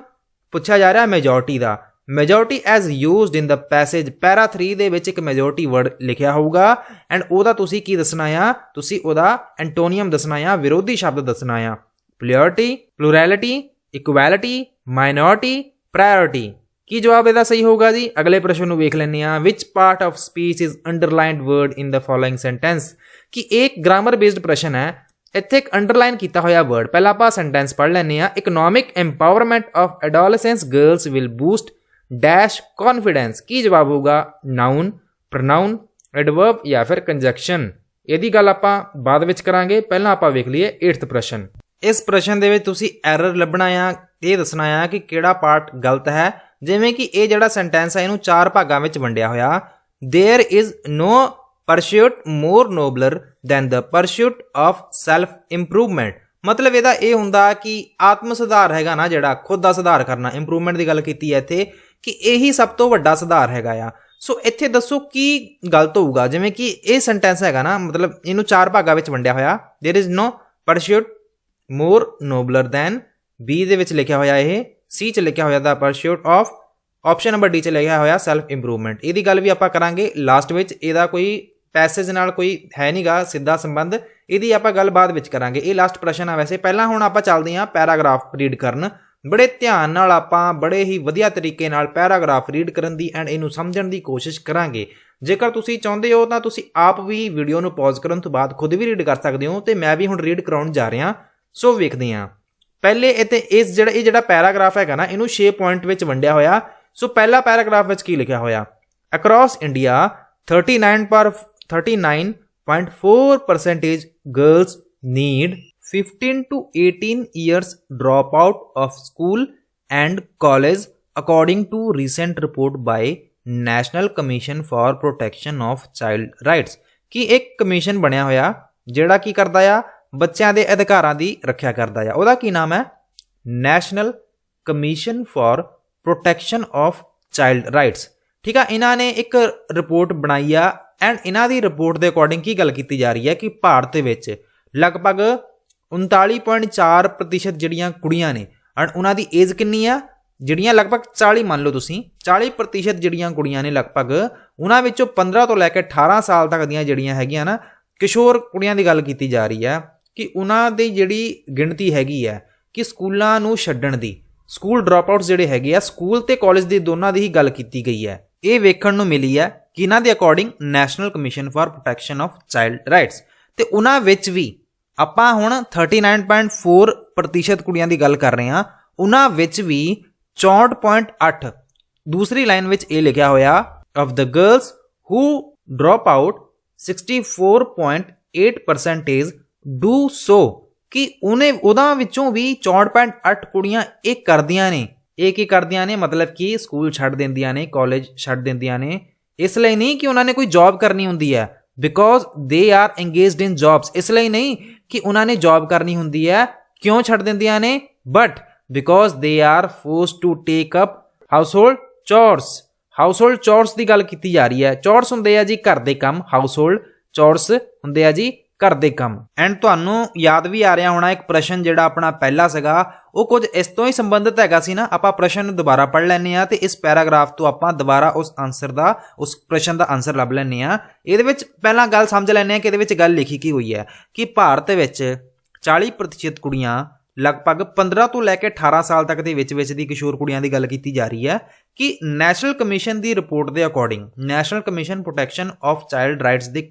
ਪੁੱਛਿਆ ਜਾ ਰਿਹਾ? ਮੈਜੋਰਟੀ ਦਾ। ਮੈਜੋਰਟੀ ਐਜ਼ ਯੂਜ਼ਡ ਇਨ ਦ ਪੈਸੇਜ ਪੈਰਾ 3 ਦੇ ਵਿੱਚ ਇੱਕ ਮੈਜੋਰਟੀ ਵਰਡ ਲਿਖਿਆ ਹੋਊਗਾ ਐਂਡ ਉਹਦਾ ਤੁਸੀਂ ਕੀ ਦੱਸਣਾ ਆ? ਤੁਸੀਂ ਉਹਦਾ ਐਂਟੋਨੀਅਮ ਦੱਸਣਾ ਆ, ਵਿਰੋਧੀ ਸ਼ਬਦ ਦੱਸਣਾ ਆ। ਪਲੂਰਿਟੀ, ਪਲੂਰੈਲਿਟੀ, ਇਕੁਐਲਿਟੀ, ਮਾਈਨੋਰਿਟੀ, ਪ੍ਰਾਇੋਰਟੀ। ਕੀ ਜਵਾਬ ਇਹਦਾ ਸਹੀ ਹੋਊਗਾ ਜੀ? ਅਗਲੇ ਪ੍ਰਸ਼ਨ ਨੂੰ ਵੇਖ ਲੈਂਦੇ ਆ। Which part of speech is underlined word in the following sentence. ਕਿ ਇੱਕ ਗ੍ਰਾਮਰ ਬੇਸਡ ਪ੍ਰਸ਼ਨ ਹੈ। ਇੱਥੇ ਇੱਕ ਅੰਡਰਲਾਈਨ ਕੀਤਾ ਹੋਇਆ ਵਰਡ। ਪਹਿਲਾਂ ਆਪਾਂ ਸੈਂਟੈਂਸ ਪੜ੍ਹ ਲੈਂਦੇ ਆ। Economic empowerment of adolescence girls will boost dash confidence. ਕੀ ਜਵਾਬ ਹੋਊਗਾ? ਨਾਊਨ, ਪ੍ਰੋਨਾਊਨ, ਐਡਵਰਬ ਜਾਂ ਫਿਰ ਕੰਜੰਕਸ਼ਨ। ਇਹਦੀ ਗੱਲ ਆਪਾਂ ਬਾਅਦ ਵਿੱਚ ਕਰਾਂਗੇ। ਪਹਿਲਾਂ ਆਪਾਂ ਵੇਖ ਲਈਏ 8th ਪ੍ਰਸ਼ਨ। ਇਸ ਪ੍ਰਸ਼ਨ ਦੇ ਵਿੱਚ ਤੁਸੀਂ ਐਰਰ ਲੱਭਣਾ ਆ, ਇਹ ਦੱਸਣਾ ਆ ਕਿ ਕਿਹੜਾ ਪਾਰਟ ਗਲਤ ਹੈ। ਜਿਵੇਂ ਕਿ ਇਹ ਜਿਹੜਾ ਸੈਂਟੈਂਸ ਹੈ ਇਹਨੂੰ 4 ਭਾਗਾਂ ਵਿੱਚ ਵੰਡਿਆ ਹੋਇਆ। There is no pursuit more nobler than the pursuit of self improvement. ਮਤਲਬ ਇਹਦਾ ਇਹ ਹੁੰਦਾ ਕਿ ਆਤਮ ਸੁਧਾਰ ਹੈਗਾ ਨਾ, ਜਿਹੜਾ ਖੁਦ ਦਾ ਸੁਧਾਰ ਕਰਨਾ, ਇੰਪਰੂਵਮੈਂਟ ਦੀ ਗੱਲ ਕੀਤੀ ਹੈ ਇੱਥੇ ਕਿ ਇਹੀ ਸਭ ਤੋਂ ਵੱਡਾ ਸੁਧਾਰ ਹੈਗਾ ਆ। ਸੋ ਇੱਥੇ ਦੱਸੋ ਕੀ ਗਲਤ ਹੋਊਗਾ? ਜਿਵੇਂ ਕਿ ਇਹ ਸੈਂਟੈਂਸ ਹੈਗਾ ਨਾ, ਮਤਲਬ ਇਹਨੂੰ 4 ਭਾਗਾਂ ਵਿੱਚ ਵੰਡਿਆ ਹੋਇਆ। There is no pursuit more nobler than, B ਦੇ ਵਿੱਚ ਲਿਖਿਆ ਹੋਇਆ ਇਹ, C 'ਚ ਲਿਖਿਆ ਹੋਇਆ the pursuit of, option number D 'ਚ ਲਿਖਿਆ ਹੋਇਆ ਸੈਲਫ ਇੰਪਰੂਵਮੈਂਟ। ਇਹਦੀ ਗੱਲ ਵੀ ਆਪਾਂ ਕਰਾਂਗੇ ਲਾਸਟ ਵਿੱਚ। ਇਹਦਾ ਕੋਈ ਪੈਸੇਜ ਨਾਲ ਕੋਈ ਹੈ ਨਹੀਂਗਾ ਸਿੱਧਾ ਸੰਬੰਧ, ਇਹਦੀ ਆਪਾਂ ਗੱਲ ਬਾਅਦ ਵਿੱਚ ਕਰਾਂਗੇ। ਇਹ ਲਾਸਟ ਪ੍ਰਸ਼ਨ ਆ ਵੈਸੇ। ਪਹਿਲਾਂ ਹੁਣ ਆਪਾਂ ਚੱਲਦੇ ਹਾਂ ਪੈਰਾਗ੍ਰਾਫ ਰੀਡ ਕਰਨ। ਬੜੇ ਧਿਆਨ ਨਾਲ ਆਪਾਂ ਬੜੇ ਹੀ ਵਧੀਆ ਤਰੀਕੇ ਨਾਲ ਪੈਰਾਗ੍ਰਾਫ ਰੀਡ ਕਰਨ ਦੀ ਐਂਡ ਇਹਨੂੰ ਸਮਝਣ ਦੀ ਕੋਸ਼ਿਸ਼ ਕਰਾਂਗੇ। ਜੇਕਰ ਤੁਸੀਂ ਚਾਹੁੰਦੇ ਹੋ ਤਾਂ ਤੁਸੀਂ ਆਪ ਵੀ ਵੀਡੀਓ ਨੂੰ ਪੌਜ਼ ਕਰਨ ਤੋਂ ਬਾਅਦ ਖੁਦ ਵੀ ਰੀਡ ਕਰ ਸਕਦੇ ਹੋ ਤੇ ਮੈਂ ਵੀ ਹੁਣ ਰੀਡ ਕਰਾਉਣ ਜਾ ਰਿਹਾ। ਸੋ ਵੇਖਦੇ ਹਾਂ। ਪਹਿਲੇ ਇੱਥੇ ਇਹ ਜਿਹੜਾ ਪੈਰਾਗ੍ਰਾਫ ਹੈਗਾ ਨਾ ਇਹਨੂੰ 6 ਪੁਆਇੰਟ ਵਿੱਚ ਵੰਡਿਆ ਹੋਇਆ। ਸੋ ਪਹਿਲਾ ਪੈਰਾਗ੍ਰਾਫ ਵਿੱਚ ਕੀ ਲਿਖਿਆ ਹੋਇਆ? Across India 39.4% girls need 15 to 18 years dropout of school and college according to recent report by National Commission for Protection of Child Rights। ਕਿ ਇੱਕ ਕਮਿਸ਼ਨ ਬਣਿਆ ਹੋਇਆ ਜਿਹੜਾ ਕੀ ਕਰਦਾ ਆ? ਬੱਚਿਆਂ ਦੇ ਅਧਿਕਾਰਾਂ ਦੀ ਰੱਖਿਆ ਕਰਦਾ ਆ। ਉਹਦਾ ਕੀ ਨਾਮ ਹੈ? National commission for protection of child rights. ਠੀਕ ਆ। ਇਹਨਾਂ ਨੇ ਇੱਕ ਰਿਪੋਰਟ ਬਣਾਈ ਆ ਐਂਡ ਇਹਨਾਂ ਦੀ ਰਿਪੋਰਟ ਦੇ ਅਕੋਰਡਿੰਗ ਕੀ ਗੱਲ ਕੀਤੀ ਜਾ ਰਹੀ ਹੈ ਕਿ ਭਾਰਤ ਵਿੱਚ ਲਗਭਗ 39.4% ਜਿਹੜੀਆਂ ਕੁੜੀਆਂ ਨੇ ਐਂਡ ਉਹਨਾਂ ਦੀ ਏਜ ਕਿੰਨੀ ਆ? ਜਿਹੜੀਆਂ ਲਗਭਗ 40 ਮੰਨ ਲਓ ਤੁਸੀਂ, 40% ਜਿਹੜੀਆਂ ਕੁੜੀਆਂ ਨੇ ਲਗਭਗ, ਉਹਨਾਂ ਵਿੱਚੋਂ 15 ਤੋਂ ਲੈ ਕੇ 18 ਸਾਲ ਤੱਕ ਦੀਆਂ ਜਿਹੜੀਆਂ ਹੈਗੀਆਂ ਨਾ ਕਿਸ਼ੋਰ ਕੁੜੀਆਂ ਦੀ ਗੱਲ ਕੀਤੀ ਜਾ ਰਹੀ ਹੈ ਕਿ ਉਹਨਾਂ ਦੀ ਜਿਹੜੀ ਗਿਣਤੀ ਹੈਗੀ ਹੈ ਕਿ ਸਕੂਲਾਂ ਨੂੰ ਛੱਡਣ ਦੀ, ਸਕੂਲ ਡ੍ਰੌਪ ਆਊਟਸ ਜਿਹੜੇ ਹੈਗੇ ਆ, ਸਕੂਲ ਤੇ ਕਾਲਜ ਦੇ ਦੋਨਾਂ ਦੀ ਹੀ ਗੱਲ ਕੀਤੀ ਗਈ ਹੈ। ਇਹ ਵੇਖਣ ਨੂੰ ਮਿਲੀ ਹੈ ਕਿ ਇਹਨਾਂ ਦੇ according national commission for protection of child rights. ਤੇ ਉਹਨਾਂ ਵਿੱਚ ਵੀ ਆਪਾਂ ਹੁਣ 39.4% ਕੁੜੀਆਂ ਦੀ ਗੱਲ ਕਰ ਰਹੇ ਹਾਂ। ਉਹਨਾਂ ਵਿੱਚ ਵੀ 64.8 ਦੂਸਰੀ ਲਾਈਨ ਵਿੱਚ ਇਹ ਲਿਖਿਆ ਹੋਇਆ of the girls who drop out 64.8% do so, ਕਿ ਉਹਨਾਂ ਵਿੱਚੋਂ ਵੀ 64.8 ਕੁੜੀਆਂ ਇਹ ਕਰਦੀਆਂ ਨੇ। ਇਹ ਕੀ ਕਰਦੀਆਂ ਨੇ? ਮਤਲਬ ਕਿ ਸਕੂਲ ਛੱਡ ਦਿੰਦੀਆਂ ਨੇ, ਕਾਲਜ ਛੱਡ ਦਿੰਦੀਆਂ ਨੇ। ਇਸ ਲਈ ਨਹੀਂ ਕਿ ਉਹਨਾਂ ਨੇ ਕੋਈ ਜੌਬ ਕਰਨੀ ਹੁੰਦੀ ਹੈ, because they R ਇੰਗੇਜਡ in jobs. ਇਸ ਲਈ ਨਹੀਂ ਕਿ ਉਹਨਾਂ ਨੇ ਜੌਬ ਕਰਨੀ ਹੁੰਦੀ ਹੈ। ਕਿਉਂ ਛੱਡ ਦਿੰਦੀਆਂ ਨੇ? But because they are force to take up household chores. Household chores की गल की जा रही है। चोर्स हुंदे आ जी घर दे काम, हाउसहोल्ड चोर्स हुंदे आ जी घर दे काम। एंड तुहानू याद भी आ रहा होना एक प्रश्न जिहड़ा अपना पहला सीगा वो कुछ इस तो ही संबंधित हैगा सी ना। आपां प्रश्न नूं दोबारा पढ़ लैने आ ते इस पैराग्राफ तो आपां दोबारा उस आंसर दा उस प्रश्न दा आंसर लभ लैने आ। इहदे विच पहलां गल समझ लैने आ कि इहदे विच गल लिखी की हुई है कि भारत विच 40% कुड़ियां लगभग 15 ਤੋਂ ਲੈ ਕੇ 18 ਸਾਲ ਤੱਕ ਦੇ ਵਿੱਚ ਦੀ ਕਿਸ਼ੋਰ ਕੁੜੀਆਂ ਦੀ ਗੱਲ ਕੀਤੀ ਜਾ ਰਹੀ ਹੈ ਕਿ ਨੈਸ਼ਨਲ ਕਮਿਸ਼ਨ ਦੀ ਰਿਪੋਰਟ ਦੇ according, national commission protection of child rights the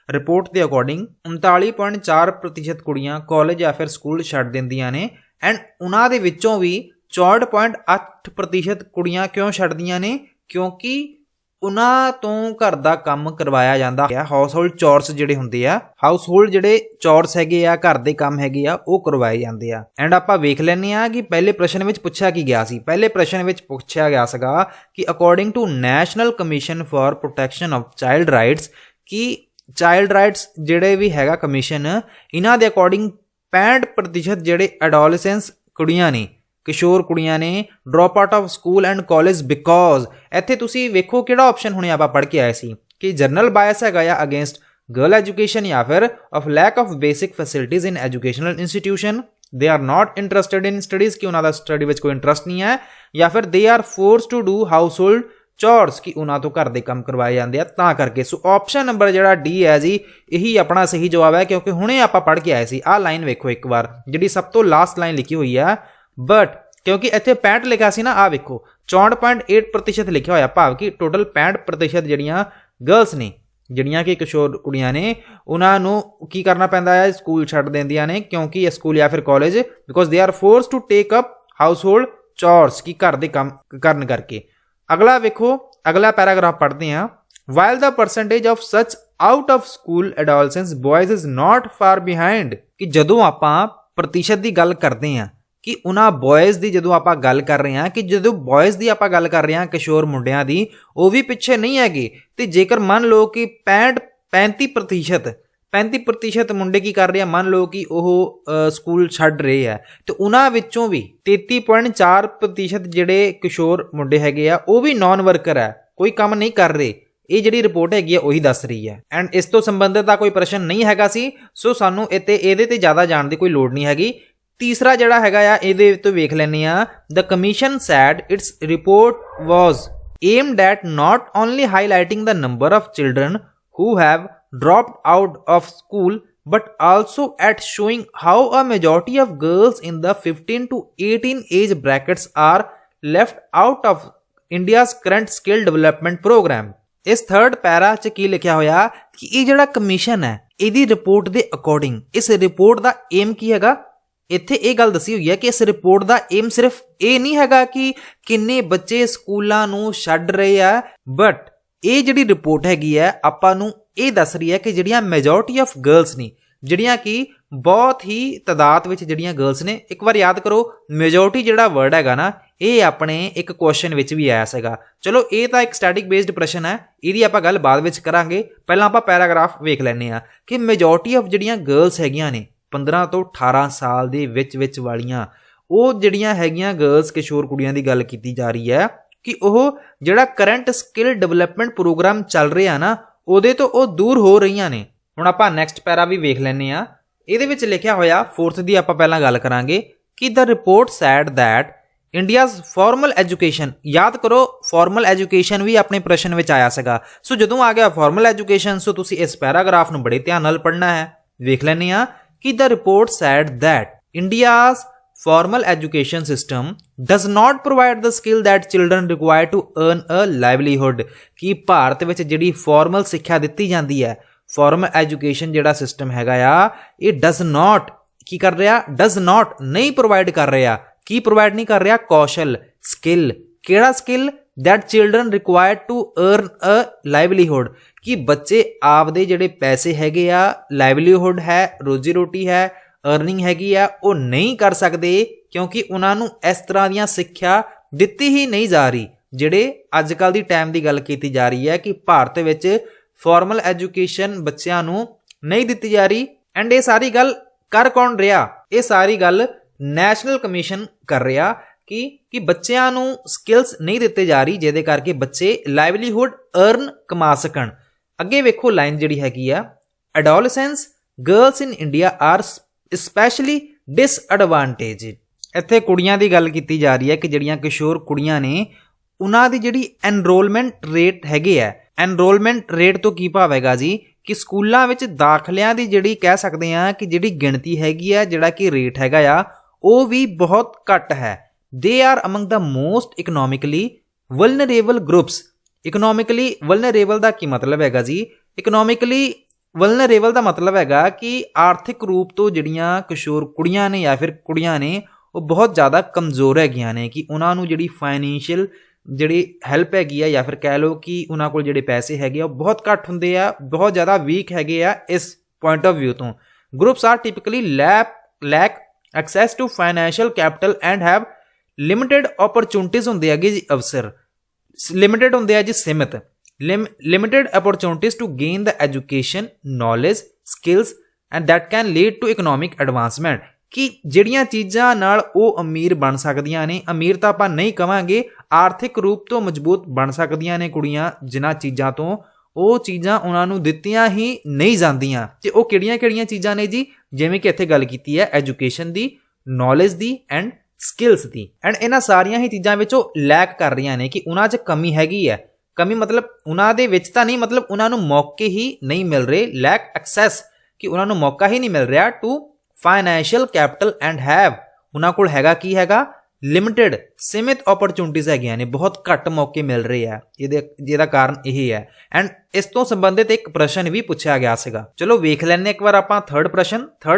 report ਦੇ ਅਕੋਰਡਿੰਗ 39.4% ਕੁੜੀਆਂ ਕਾਲਜ ਜਾਂ ਫਿਰ ਸਕੂਲ ਛੱਡ ਦਿੰਦੀਆਂ ਨੇ। ਐਂਡ ਉਹਨਾਂ ਦੇ ਵਿੱਚੋਂ ਵੀ 64.8% ਕੁੜੀਆਂ ਕਿਉਂ ਛੱਡਦੀਆਂ ਨੇ? ਕਿਉਂਕਿ ਉਹਨਾਂ ਤੋਂ ਘਰ ਦਾ ਕੰਮ ਕਰਵਾਇਆ ਜਾਂਦਾ ਹੈ। ਹਾਊਸਹੋਲਡ ਚੋਰਸ ਜਿਹੜੇ ਹੁੰਦੇ ਆ, ਹਾਊਸਹੋਲਡ ਜਿਹੜੇ ਚੋਰਸ ਹੈਗੇ ਆ, ਘਰ ਦੇ ਕੰਮ ਹੈਗੇ ਆ, ਉਹ ਕਰਵਾਏ ਜਾਂਦੇ ਆ। ਐਂਡ ਆਪਾਂ ਵੇਖ ਲੈਂਦੇ ਆ ਕਿ ਪਹਿਲੇ ਪ੍ਰਸ਼ਨ ਵਿੱਚ ਪੁੱਛਿਆ ਕੀ ਗਿਆ ਸੀ। ਪਹਿਲੇ ਪ੍ਰਸ਼ਨ ਵਿੱਚ ਪੁੱਛਿਆ ਗਿਆ ਸੀਗਾ ਕਿ according to national commission for protection of child rights ਕਿ ਚਾਈਲਡ ਰਾਈਟਸ ਜਿਹੜੇ ਵੀ ਹੈਗਾ ਕਮਿਸ਼ਨ, ਇਹਨਾਂ ਦੇ ਅਕੋਰਡਿੰਗ 65% ਜਿਹੜੇ ਐਡੋਲੈਸੈਂਸ ਕੁੜੀਆਂ ਨੇ, ਕਿਸ਼ੋਰ ਕੁੜੀਆਂ ਨੇ drop out of school and college because. ਇੱਥੇ ਤੁਸੀਂ ਵੇਖੋ ਕਿਹੜਾ ਆਪਸ਼ਨ ਹੁਣੇ ਆਪਾਂ ਪੜ੍ਹ ਕੇ ਆਏ ਸੀ ਕਿ ਜਰਨਲ ਬਾਇਸ ਹੈਗਾ ਆ ਅਗੇਂਸਟ ਗਰਲ ਐਜੂਕੇਸ਼ਨ ਜਾਂ ਫਿਰ of lack of basic facilities in educational institution, they are not interested in studies ਕਿ ਉਹਨਾਂ ਦਾ ਸਟੱਡੀ ਵਿੱਚ ਕੋਈ ਇੰਟਰਸਟ ਨਹੀਂ ਹੈ, ਜਾਂ ਫਿਰ they are forced to do household chores ਕਿ ਉਹਨਾਂ ਤੋਂ ਘਰ ਦੇ ਕੰਮ ਕਰਵਾਏ ਜਾਂਦੇ ਆ ਤਾਂ ਕਰਕੇ। ਸੋ ਆਪਸ਼ਨ ਨੰਬਰ ਜਿਹੜਾ ਡੀ ਹੈ ਜੀ ਇਹੀ ਆਪਣਾ ਸਹੀ ਜਵਾਬ ਹੈ ਕਿਉਂਕਿ ਹੁਣੇ ਆਪਾਂ ਪੜ੍ਹ ਕੇ ਆਏ ਸੀ। ਆਹ ਲਾਈਨ ਵੇਖੋ ਇੱਕ ਵਾਰ ਜਿਹੜੀ ਸਭ ਤੋਂ ਲਾਸਟ ਲਾਈਨ ਲਿਖੀ ਹੋਈ ਆ, ਬਟ ਕਿਉਂਕਿ ਇੱਥੇ 65 ਲਿਖਿਆ ਸੀ ਨਾ, ਆਹ ਵੇਖੋ 64.8% ਲਿਖਿਆ ਹੋਇਆ, ਭਾਵ ਕਿ ਟੋਟਲ 65% ਜਿਹੜੀਆਂ ਗਰਲਸ ਨੇ, ਜਿਹੜੀਆਂ ਕਿ ਕਿਸ਼ੋਰ ਕੁੜੀਆਂ ਨੇ, ਉਹਨਾਂ ਨੂੰ ਕੀ ਕਰਨਾ ਪੈਂਦਾ ਹੈ? ਸਕੂਲ ਛੱਡ ਦਿੰਦੀਆਂ ਨੇ ਕਿਉਂਕਿ ਇਹ ਸਕੂਲ ਜਾਂ ਫਿਰ college because they are forced to take up household chores ਕਿ ਘਰ ਦੇ ਕੰਮ ਕਰਨ ਕਰਕੇ। अगला वेखो, अगला पैराग्राफ पढ़ते हैं। While the percentage of such out of school adolescents boys is not far behind कि ਜਦੋਂ ਆਪਾਂ प्रतिशत ਦੀ ਗੱਲ ਕਰਦੇ ਹਾਂ ਕਿ ਉਹਨਾਂ ਬॉयਜ਼ ਦੀ ਜਦੋਂ ਆਪਾਂ ਗੱਲ ਕਰ ਰਹੇ ਹਾਂ, ਕਿ ਜਦੋਂ ਬॉयਜ਼ ਦੀ ਆਪਾਂ ਗੱਲ ਕਰ ਰਹੇ ਹਾਂ ਕਿਸ਼ੋਰ ਮੁੰਡਿਆਂ ਦੀ, ਉਹ ਵੀ ਪਿੱਛੇ ਨਹੀਂ ਹੈਗੇ। ਤੇ ਜੇਕਰ ਮੰਨ ਲਓ ਕਿ 35% ਮੁੰਡੇ ਕੀ ਕਰ ਰਹੇ ਆ, ਮੰਨ ਲਓ ਕਿ ਉਹ ਸਕੂਲ ਛੱਡ ਰਹੇ ਆ, ਤੇ ਉਹਨਾਂ ਵਿੱਚੋਂ ਵੀ 33.4% ਜਿਹੜੇ ਕਿਸ਼ੋਰ ਮੁੰਡੇ ਹੈਗੇ ਆ ਉਹ ਵੀ ਨੌਨ ਵਰਕਰ ਆ, ਕੋਈ ਕੰਮ ਨਹੀਂ ਕਰ ਰਹੇ। ਇਹ ਜਿਹੜੀ ਰਿਪੋਰਟ ਹੈਗੀ ਆ ਉਹੀ ਦੱਸ ਰਹੀ ਹੈ। ਐਂਡ ਇਸ ਤੋਂ ਸੰਬੰਧਿਤ ਦਾ ਕੋਈ ਪ੍ਰਸ਼ਨ ਨਹੀਂ ਹੈਗਾ ਸੀ, ਸੋ ਸਾਨੂੰ ਇਹਦੇ ਤੇ ਜ਼ਿਆਦਾ ਜਾਣ ਦੀ ਕੋਈ ਲੋੜ ਨਹੀਂ ਹੈਗੀ। ਤੀਸਰਾ ਜਿਹੜਾ ਹੈਗਾ ਆ ਇਹਦੇ ਤੋਂ ਵੇਖ ਲੈਂਦੇ ਆ। The commission said its report was aimed at not only highlighting the number of children who have dropped out of school but also at showing how a majority of girls in the 15 to 18 age brackets are left out of India's current skill development program। ਇਸ third ਪੈਰਾ 'ਚ ਕੀ ਲਿਖਿਆ ਹੋਇਆ ਕਿ ਇਹ ਜਿਹੜਾ commission ਹੈ ਇਹਦੀ report ਦੇ ਅਕੋਰਡਿੰਗ ਇਸ ਰਿਪੋਰਟ ਦਾ ਏਮ ਕੀ ਹੈਗਾ? ਇੱਥੇ ਇਹ ਗੱਲ ਦੱਸੀ ਹੋਈ ਹੈ ਕਿ ਇਸ ਰਿਪੋਰਟ ਦਾ ਏਮ ਸਿਰਫ ਇਹ ਨਹੀਂ ਹੈਗਾ ਕਿ ਕਿੰਨੇ ਬੱਚੇ ਸਕੂਲਾਂ ਨੂੰ ਛੱਡ ਰਹੇ ਆ, ਬਟ ਇਹ ਜਿਹੜੀ ਰਿਪੋਰਟ ਹੈਗੀ ਹੈ ਆਪਾਂ ਨੂੰ ਇਹ ਦੱਸ ਰਹੀ ਹੈ ਕਿ ਜਿਹੜੀਆਂ ਮੈਜੋਰਟੀ ਆਫ ਗਰਲਸ ਨੇ, ਜਿਹੜੀਆਂ ਕਿ ਬਹੁਤ ਹੀ ਤਾਦਾਦ ਵਿੱਚ ਜਿਹੜੀਆਂ ਗਰਲਸ ਨੇ। ਇੱਕ ਵਾਰ ਯਾਦ ਕਰੋ, ਮੈਜੋਰਟੀ ਜਿਹੜਾ ਵਰਡ ਹੈਗਾ ਨਾ, ਇਹ ਆਪਣੇ ਇੱਕ ਕੁਐਸਚਨ ਵਿੱਚ ਵੀ ਆਇਆ ਸੀਗਾ। ਚਲੋ ਇਹ ਤਾਂ ਇੱਕ ਸਟੈਟਿਕ ਬੇਸਡ ਪ੍ਰਸ਼ਨ ਹੈ, ਇਹਦੀ ਆਪਾਂ ਗੱਲ ਬਾਅਦ ਵਿੱਚ ਕਰਾਂਗੇ। ਪਹਿਲਾਂ ਆਪਾਂ ਪੈਰਾਗ੍ਰਾਫ ਵੇਖ ਲੈਂਦੇ ਹਾਂ ਕਿ ਮੈਜੋਰਟੀ ਆਫ ਜਿਹੜੀਆਂ ਗਰਲਸ ਹੈਗੀਆਂ ਨੇ 15 ਤੋਂ 18 ਸਾਲ ਦੇ ਵਿੱਚ ਵਾਲੀਆਂ, ਉਹ ਜਿਹੜੀਆਂ ਹੈਗੀਆਂ ਗਰਲਸ ਕਿਸ਼ੋਰ ਕੁੜੀਆਂ ਦੀ ਗੱਲ ਕੀਤੀ ਜਾ ਰਹੀ ਹੈ ਕਿ ਉਹ ਜਿਹੜਾ ਕਰੰਟ ਸਕਿੱਲ ਡਿਵੈਲਪਮੈਂਟ ਪ੍ਰੋਗਰਾਮ ਚੱਲ ਰਿਹਾ ਨਾ, ਉਹਦੇ ਤੋਂ ਉਹ ਦੂਰ ਹੋ ਰਹੀਆਂ ਨੇ। ਹੁਣ ਆਪਾਂ ਨੈਕਸਟ ਪੈਰਾ ਵੀ ਵੇਖ ਲੈਂਦੇ ਆ। ਇਹਦੇ ਵਿੱਚ ਲਿਖਿਆ ਹੋਇਆ ਫੋਰਥ ਦੀ ਆਪਾਂ ਪਹਿਲਾਂ ਗੱਲ ਕਰਾਂਗੇ ਕਿ the report said that India's formal education, ਯਾਦ ਕਰੋ ਫਾਰਮਲ ਐਜੂਕੇਸ਼ਨ ਵੀ ਆਪਣੇ ਪ੍ਰਸ਼ਨ ਵਿੱਚ ਆਇਆ ਸੀਗਾ। ਸੋ ਜਦੋਂ ਆ ਗਿਆ ਫਾਰਮਲ ਐਜੂਕੇਸ਼ਨ, ਸੋ ਤੁਸੀਂ ਇਸ ਪੈਰਾਗ੍ਰਾਫ ਨੂੰ ਬੜੇ ਧਿਆਨ ਨਾਲ ਪੜ੍ਹਨਾ ਹੈ। ਵੇਖ ਲੈਂਦੇ ਆ ਕਿ the report said that India's formal education system does not provide the skill that children require to earn a livelihood ਕਿ ਭਾਰਤ ਵਿੱਚ ਜਿਹੜੀ ਫਾਰਮਲ ਸਿੱਖਿਆ ਦਿੱਤੀ ਜਾਂਦੀ ਹੈ, ਫਾਰਮਲ ਐਜੂਕੇਸ਼ਨ ਜਿਹੜਾ ਸਿਸਟਮ ਹੈਗਾ ਆ, ਇਹ does not ਕੀ ਕਰ ਰਿਹਾ? does not ਨਹੀਂ ਪ੍ਰੋਵਾਈਡ ਕਰ ਰਿਹਾ। ਕੀ ਪ੍ਰੋਵਾਈਡ ਨਹੀਂ ਕਰ ਰਿਹਾ? ਕੌਸ਼ਲ, ਸਕਿੱਲ। ਕਿਹੜਾ skill? that children required to earn a livelihood ਕਿ ਬੱਚੇ ਆਪਦੇ ਜਿਹੜੇ ਪੈਸੇ ਹੈਗੇ ਆ, ਲਾਈਵਲੀਹੁੱਡ ਹੈ, ਰੋਜੀ ਰੋਟੀ ਹੈ, ਅਰਨਿੰਗ ਹੈਗੀ ਆ, ਉਹ ਨਹੀਂ ਕਰ ਸਕਦੇ ਕਿਉਂਕਿ ਉਹਨਾਂ ਨੂੰ ਇਸ ਤਰ੍ਹਾਂ ਦੀਆਂ ਸਿੱਖਿਆ ਦਿੱਤੀ ਹੀ ਨਹੀਂ ਜਾ ਰਹੀ। ਜਿਹੜੇ ਅੱਜ ਕੱਲ੍ਹ ਦੀ ਟਾਈਮ ਦੀ ਗੱਲ ਕੀਤੀ ਜਾ ਰਹੀ ਹੈ ਕਿ ਭਾਰਤ ਵਿੱਚ ਫਾਰਮਲ ਐਜੂਕੇਸ਼ਨ ਬੱਚਿਆਂ ਨੂੰ ਨਹੀਂ ਦਿੱਤੀ ਜਾ ਰਹੀ। ਐਂਡ ਇਹ ਸਾਰੀ ਗੱਲ ਕਰ ਕੌਣ ਰਿਹਾ? ਇਹ ਸਾਰੀ ਗੱਲ ਨੈਸ਼ਨਲ ਕਮਿਸ਼ਨ ਕਰ ਰਿਹਾ ਕਿ ਬੱਚਿਆਂ ਨੂੰ ਸਕਿੱਲਸ ਨਹੀਂ ਦਿੱਤੇ ਜਾ ਰਹੀ, ਜਿਹਦੇ ਕਰਕੇ ਬੱਚੇ ਲਾਈਵਲੀਹੁੱਡ ਅਰਨ ਕਮਾ ਸਕਣ। ਅੱਗੇ ਵੇਖੋ ਲਾਈਨ ਜਿਹੜੀ ਹੈਗੀ ਆ, adolescence girls in India are specially disadvantaged. ਇੱਥੇ ਕੁੜੀਆਂ ਦੀ ਗੱਲ ਕੀਤੀ ਜਾ ਰਹੀ ਹੈ ਕਿ ਜਿਹੜੀਆਂ ਕਿਸ਼ੋਰ ਕੁੜੀਆਂ ਨੇ ਉਹਨਾਂ ਦੀ ਜਿਹੜੀ ਐਨਰੋਲਮੈਂਟ ਰੇਟ ਹੈਗੇ ਆ, ਐਨਰੋਲਮੈਂਟ ਰੇਟ ਤੋਂ ਕੀ ਭਾਵ ਹੈਗਾ ਜੀ ਕਿ ਸਕੂਲਾਂ ਵਿੱਚ ਦਾਖਲਿਆਂ ਦੀ ਜਿਹੜੀ ਕਹਿ ਸਕਦੇ ਆ ਕਿ ਜਿਹੜੀ ਗਿਣਤੀ ਹੈਗੀ ਆ, ਜਿਹੜਾ ਕਿ ਰੇਟ ਹੈਗਾ ਆ, ਉਹ ਵੀ ਬਹੁਤ ਘੱਟ ਹੈ। They are among the most economically vulnerable groups. Economically vulnerable ਦਾ ਕੀ ਮਤਲਬ ਹੈਗਾ ਜੀ? ਇਕਨੋਮਿਕਲੀ ਵਲਨਰੇਬਲ ਦਾ ਮਤਲਬ ਹੈਗਾ ਕਿ ਆਰਥਿਕ ਰੂਪ ਤੋਂ ਜਿਹੜੀਆਂ ਕਿਸ਼ੋਰ ਕੁੜੀਆਂ ਨੇ ਜਾਂ ਫਿਰ ਕੁੜੀਆਂ ਨੇ ਉਹ ਬਹੁਤ ਜ਼ਿਆਦਾ ਕਮਜ਼ੋਰ ਹੈਗੀਆਂ ਨੇ, ਕਿ ਉਹਨਾਂ ਨੂੰ ਜਿਹੜੀ ਫਾਈਨੈਂਸ਼ੀਅਲ ਜਿਹੜੀ ਹੈਲਪ ਹੈਗੀ ਆ ਜਾਂ ਫਿਰ ਕਹਿ ਲਓ ਕਿ ਉਹਨਾਂ ਕੋਲ ਜਿਹੜੇ ਪੈਸੇ ਹੈਗੇ ਆ ਉਹ ਬਹੁਤ ਘੱਟ ਹੁੰਦੇ ਆ, ਬਹੁਤ ਜ਼ਿਆਦਾ ਵੀਕ ਹੈਗੇ ਆ ਇਸ ਪੁਆਇੰਟ ਆਫ ਵਿਊ ਤੋਂ। Groups are typically lack access to financial capital and have limited opportunities ਹੁੰਦੇ ਹੈਗੇ ਜੀ, ਅਵਸਰ ਲਿਮਿਟਿਡ ਹੁੰਦੇ ਆ ਜੀ, ਸੀਮਿਤ limited opportunities to gain the education, knowledge, skills and that can lead to economic advancement। ਕਿ ਜਿਹੜੀਆਂ ਚੀਜ਼ਾਂ ਨਾਲ ਉਹ ਅਮੀਰ ਬਣ ਸਕਦੀਆਂ ਨੇ, ਅਮੀਰ ਤਾਂ ਆਪਾਂ ਨਹੀਂ ਕਵਾਂਗੇ, ਆਰਥਿਕ ਰੂਪ ਤੋਂ ਮਜ਼ਬੂਤ ਬਣ ਸਕਦੀਆਂ ਨੇ ਕੁੜੀਆਂ, ਜਿਨ੍ਹਾਂ ਚੀਜ਼ਾਂ ਤੋਂ ਉਹ ਚੀਜ਼ਾਂ ਉਹਨਾਂ ਨੂੰ ਦਿੱਤੀਆਂ ਹੀ ਨਹੀਂ ਜਾਂਦੀਆਂ। ਤੇ ਉਹ ਕਿਹੜੀਆਂ-ਕਿਹੜੀਆਂ ਚੀਜ਼ਾਂ ਨੇ ਜੀ? ਜਿਵੇਂ ਕਿ ਇੱਥੇ ਗੱਲ ਕੀਤੀ ਹੈ education the, knowledge the and skills the. And ਇਹਨਾਂ ਸਾਰੀਆਂ ਹੀ ਚੀਜ਼ਾਂ ਵਿੱਚ ਉਹ ਲੈਕ ਕਰ ਰਹੀਆਂ ਨੇ, ਕਿ ਉਹਨਾਂ 'ਚ ਕਮੀ ਹੈਗੀ ਹੈ। ਕਮੀ ਮਤਲਬ ਉਹਨਾਂ ਦੇ ਵਿੱਚ ਤਾਂ ਨਹੀਂ, ਮਤਲਬ ਉਹਨਾਂ ਨੂੰ ਮੌਕੇ ਹੀ ਨਹੀਂ ਮਿਲ ਰਹੇ, ਲੈਕ ਐਕਸੈਸ, ਕਿ ਉਹਨਾਂ ਨੂੰ ਮੌਕਾ ਹੀ ਨਹੀਂ ਮਿਲ ਰਿਹਾ to financial capital and have, ਉਹਨਾਂ ਕੋਲ ਹੈਗਾ ਕੀ ਹੈਗਾ? ਲਿਮਿਟਿਡ, ਸੀਮਿਤ ਓਪਰਚੁਨਿਟੀਜ਼ ਹੈਗੀਆਂ ਨੇ, ਬਹੁਤ ਘੱਟ ਮੌਕੇ ਮਿਲ ਰਹੇ ਆ। ਜਿਹਦਾ ਕਾਰਨ ਇਹ ਹੈ। ਐਂਡ ਇਸ ਤੋਂ ਸੰਬੰਧਿਤ ਇੱਕ ਪ੍ਰਸ਼ਨ ਵੀ ਪੁੱਛਿਆ ਗਿਆ ਸੀਗਾ। ਚਲੋ ਵੇਖ ਲੈਂਦੇ ਇੱਕ ਵਾਰ ਆਪਾਂ ਥਰਡ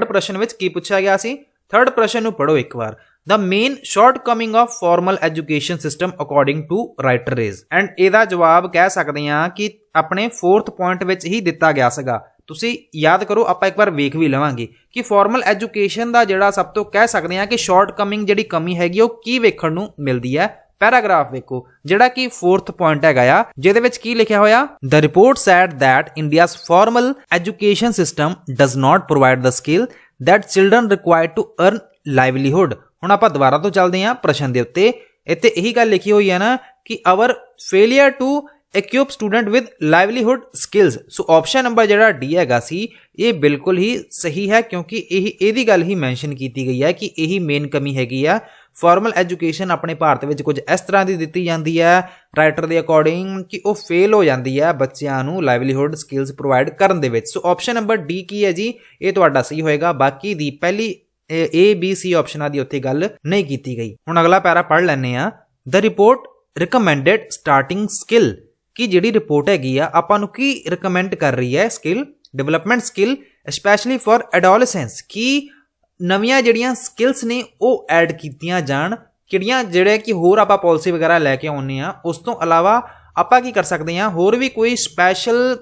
ਪ੍ਰਸ਼ਨ ਵਿੱਚ ਕੀ ਪੁੱਛਿਆ ਗਿਆ ਸੀ। ਥਰਡ ਪ੍ਰਸ਼ਨ ਨੂੰ ਪੜ੍ਹੋ ਇੱਕ ਵਾਰ। The main shortcoming of formal education system according to writer is, and ਇਹਦਾ ਜਵਾਬ ਕਹਿ ਸਕਦੇ ਹਾਂ ਕਿ ਆਪਣੇ 4th ਪੁਆਇੰਟ ਵਿੱਚ ਹੀ ਦਿੱਤਾ ਗਿਆ ਸੀਗਾ। ਤੁਸੀਂ ਯਾਦ ਕਰੋ, ਆਪਾਂ ਇੱਕ ਵਾਰ ਵੇਖ ਵੀ ਲਵਾਂਗੇ ਕਿ ਫਾਰਮਲ ਐਜੂਕੇਸ਼ਨ ਦਾ ਜਿਹੜਾ ਸਭ ਤੋਂ ਕਹਿ ਸਕਦੇ ਹਾਂ ਕਿ ਸ਼ਾਰਟਕਮਿੰਗ ਜਿਹੜੀ ਕਮੀ ਹੈਗੀ ਉਹ ਕੀ ਵੇਖਣ ਨੂੰ ਮਿਲਦੀ ਹੈ। ਪੈਰਾਗ੍ਰਾਫ ਵੇਖੋ ਜਿਹੜਾ ਕਿ 4th ਪੁਆਇੰਟ ਹੈਗਾ ਆ, ਜਿਹਦੇ ਵਿੱਚ ਕੀ ਲਿਖਿਆ ਹੋਇਆ? The report said that India's formal education system does not provide the skill that children require to earn livelihood। ਹੁਣ ਆਪਾਂ ਦੁਬਾਰਾ ਤੋਂ ਚੱਲਦੇ ਹਾਂ ਪ੍ਰਸ਼ਨ ਦੇ ਉੱਤੇ। ਇੱਥੇ ਇਹੀ ਗੱਲ ਲਿਖੀ ਹੋਈ ਹੈ ਨਾ ਕਿ our failure to equip student with livelihood skills। So option number ਜਿਹੜਾ ਡੀ ਹੈਗਾ ਸੀ ਇਹ ਬਿਲਕੁਲ ਹੀ ਸਹੀ ਹੈ, ਕਿਉਂਕਿ ਇਹਦੀ ਗੱਲ ਹੀ ਮੈਂਸ਼ਨ ਕੀਤੀ ਗਈ ਹੈ ਕਿ ਇਹੀ ਮੇਨ ਕਮੀ ਹੈਗੀ ਆ। ਫਾਰਮਲ ਐਜੂਕੇਸ਼ਨ ਆਪਣੇ ਭਾਰਤ ਵਿੱਚ ਕੁਝ ਇਸ ਤਰ੍ਹਾਂ ਦੀ ਦਿੱਤੀ ਜਾਂਦੀ ਹੈ ਰਾਈਟਰ ਦੇ ਅਕੋਰਡਿੰਗ ਕਿ ਉਹ ਫੇਲ ਹੋ ਜਾਂਦੀ ਹੈ ਬੱਚਿਆਂ ਨੂੰ ਲਾਈਵਲੀਹੁੱਡ ਸਕਿੱਲਸ ਪ੍ਰੋਵਾਈਡ ਕਰਨ ਦੇ ਵਿੱਚ। ਸੋ ਆਪਸ਼ਨ ਨੰਬਰ ਡੀ ਕੀ ਹੈ ਜੀ? ਇਹ ਤੁਹਾਡਾ ਸਹੀ ਹੋਏਗਾ। ਬਾਕੀ ਦੀ ਪਹਿਲੀ A, B, C ਆਪਸ਼ਨਾਂ ਦੀ ਉੱਥੇ ਗੱਲ ਨਹੀਂ ਕੀਤੀ ਗਈ। ਹੁਣ ਅਗਲਾ ਪੈਰਾ ਪੜ੍ਹ ਲੈਂਦੇ ਆ। The report recommended starting skill, ਕਿ ਜਿਹੜੀ ਰਿਪੋਰਟ ਹੈਗੀ ਆ ਆਪਾਂ ਨੂੰ ਕੀ ਰਿਕਮੈਂਡ ਕਰ ਰਹੀ ਹੈ? Skill development, skill specially for adolescence, ਕਿ ਨਵੀਆਂ ਜਿਹੜੀਆਂ ਸਕਿੱਲਸ ਨੇ ਉਹ ਐਡ ਕੀਤੀਆਂ ਜਾਣ। ਕਿਹੜੀਆਂ? ਜਿਹੜੇ ਕਿ ਹੋਰ ਆਪਾਂ ਪਾਲਿਸੀ ਵਗੈਰਾ ਲੈ ਕੇ ਆਉਂਦੇ ਆ। ਉਸ ਤੋਂ ਇਲਾਵਾ ਆਪਾਂ ਕੀ ਕਰ ਸਕਦੇ ਹਾਂ? ਹੋਰ ਵੀ ਕੋਈ ਸਪੈਸ਼ਲ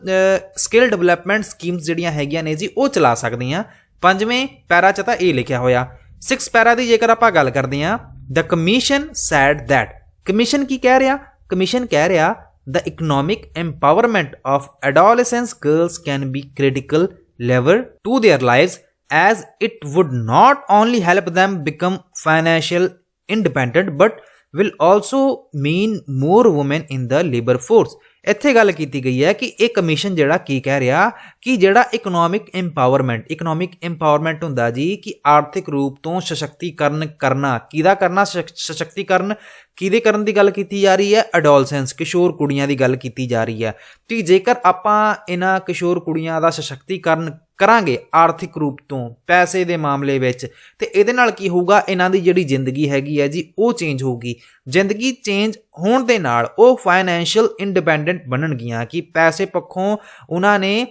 ਸਕਿੱਲ ਡਿਵੈਲਪਮੈਂਟ ਸਕੀਮਸ ਜਿਹੜੀਆਂ ਹੈਗੀਆਂ ਨੇ ਜੀ ਉਹ ਚਲਾ ਸਕਦੇ ਹਾਂ। 5ਵੇਂ ਪੈਰਾ 'ਚ ਤਾਂ ਇਹ ਲਿਖਿਆ ਹੋਇਆ। 6 ਪੈਰਾ ਦੀ ਜੇਕਰ ਆਪਾਂ ਗੱਲ ਕਰਦੇ ਹਾਂ, ਦ ਕਮਿਸ਼ਨ ਸੈਡ ਦੈਟ, ਕਮਿਸ਼ਨ ਕੀ ਕਹਿ ਰਿਹਾ? ਕਮਿਸ਼ਨ ਕਹਿ ਰਿਹਾ the economic empowerment of adolescent girls can be critical lever to their lives, as it would not only help them become financial independent but will also mean more women in the labor force। ਇੱਥੇ ਗੱਲ ਕੀਤੀ ਗਈ ਹੈ ਕਿ ਇਹ commission ਜਿਹੜਾ ਕੀ ਕਹਿ ਰਿਹਾ ਕਿ ਜਿਹੜਾ ਇਕਨੋਮਿਕ ਇੰਪਾਵਰਮੈਂਟ ਹੁੰਦਾ ਜੀ ਕਿ ਆਰਥਿਕ ਰੂਪ ਤੋਂ ਸਸ਼ਕਤੀਕਰਨ ਕਰਨਾ। ਕਿਹਦਾ ਕਰਨਾ? ਸਸ਼ਕਤੀਕਰਨ ਕਿਹਦੇ ਕਰਨ ਦੀ ਗੱਲ ਕੀਤੀ ਜਾ ਰਹੀ ਹੈ? ਐਡੋਲਸੈਂਸ, ਕਿਸ਼ੋਰ ਕੁੜੀਆਂ ਦੀ ਗੱਲ ਕੀਤੀ ਜਾ ਰਹੀ ਹੈ। ਤੇ ਜੇਕਰ ਆਪਾਂ ਇਹਨਾਂ ਕਿਸ਼ੋਰ ਕੁੜੀਆਂ ਦਾ ਸਸ਼ਕਤੀਕਰਨ ਕਰਾਂਗੇ ਆਰਥਿਕ ਰੂਪ ਤੋਂ ਪੈਸੇ ਦੇ ਮਾਮਲੇ ਵਿੱਚ, ਤੇ ਇਹਦੇ ਨਾਲ ਕੀ ਹੋਊਗਾ? ਇਹਨਾਂ ਦੀ ਜਿਹੜੀ ਜ਼ਿੰਦਗੀ ਹੈਗੀ ਹੈ ਜੀ ਉਹ ਚੇਂਜ ਹੋਊਗੀ। ਜ਼ਿੰਦਗੀ ਚੇਂਜ ਹੋਣ ਦੇ ਨਾਲ ਉਹ ਫਾਈਨੈਂਸ਼ੀਅਲ ਇੰਡੀਪੈਂਡੈਂਟ ਬਣਨਗੀਆਂ, ਕਿ ਪੈਸੇ ਪੱਖੋਂ ਉਹਨਾਂ ਨੇ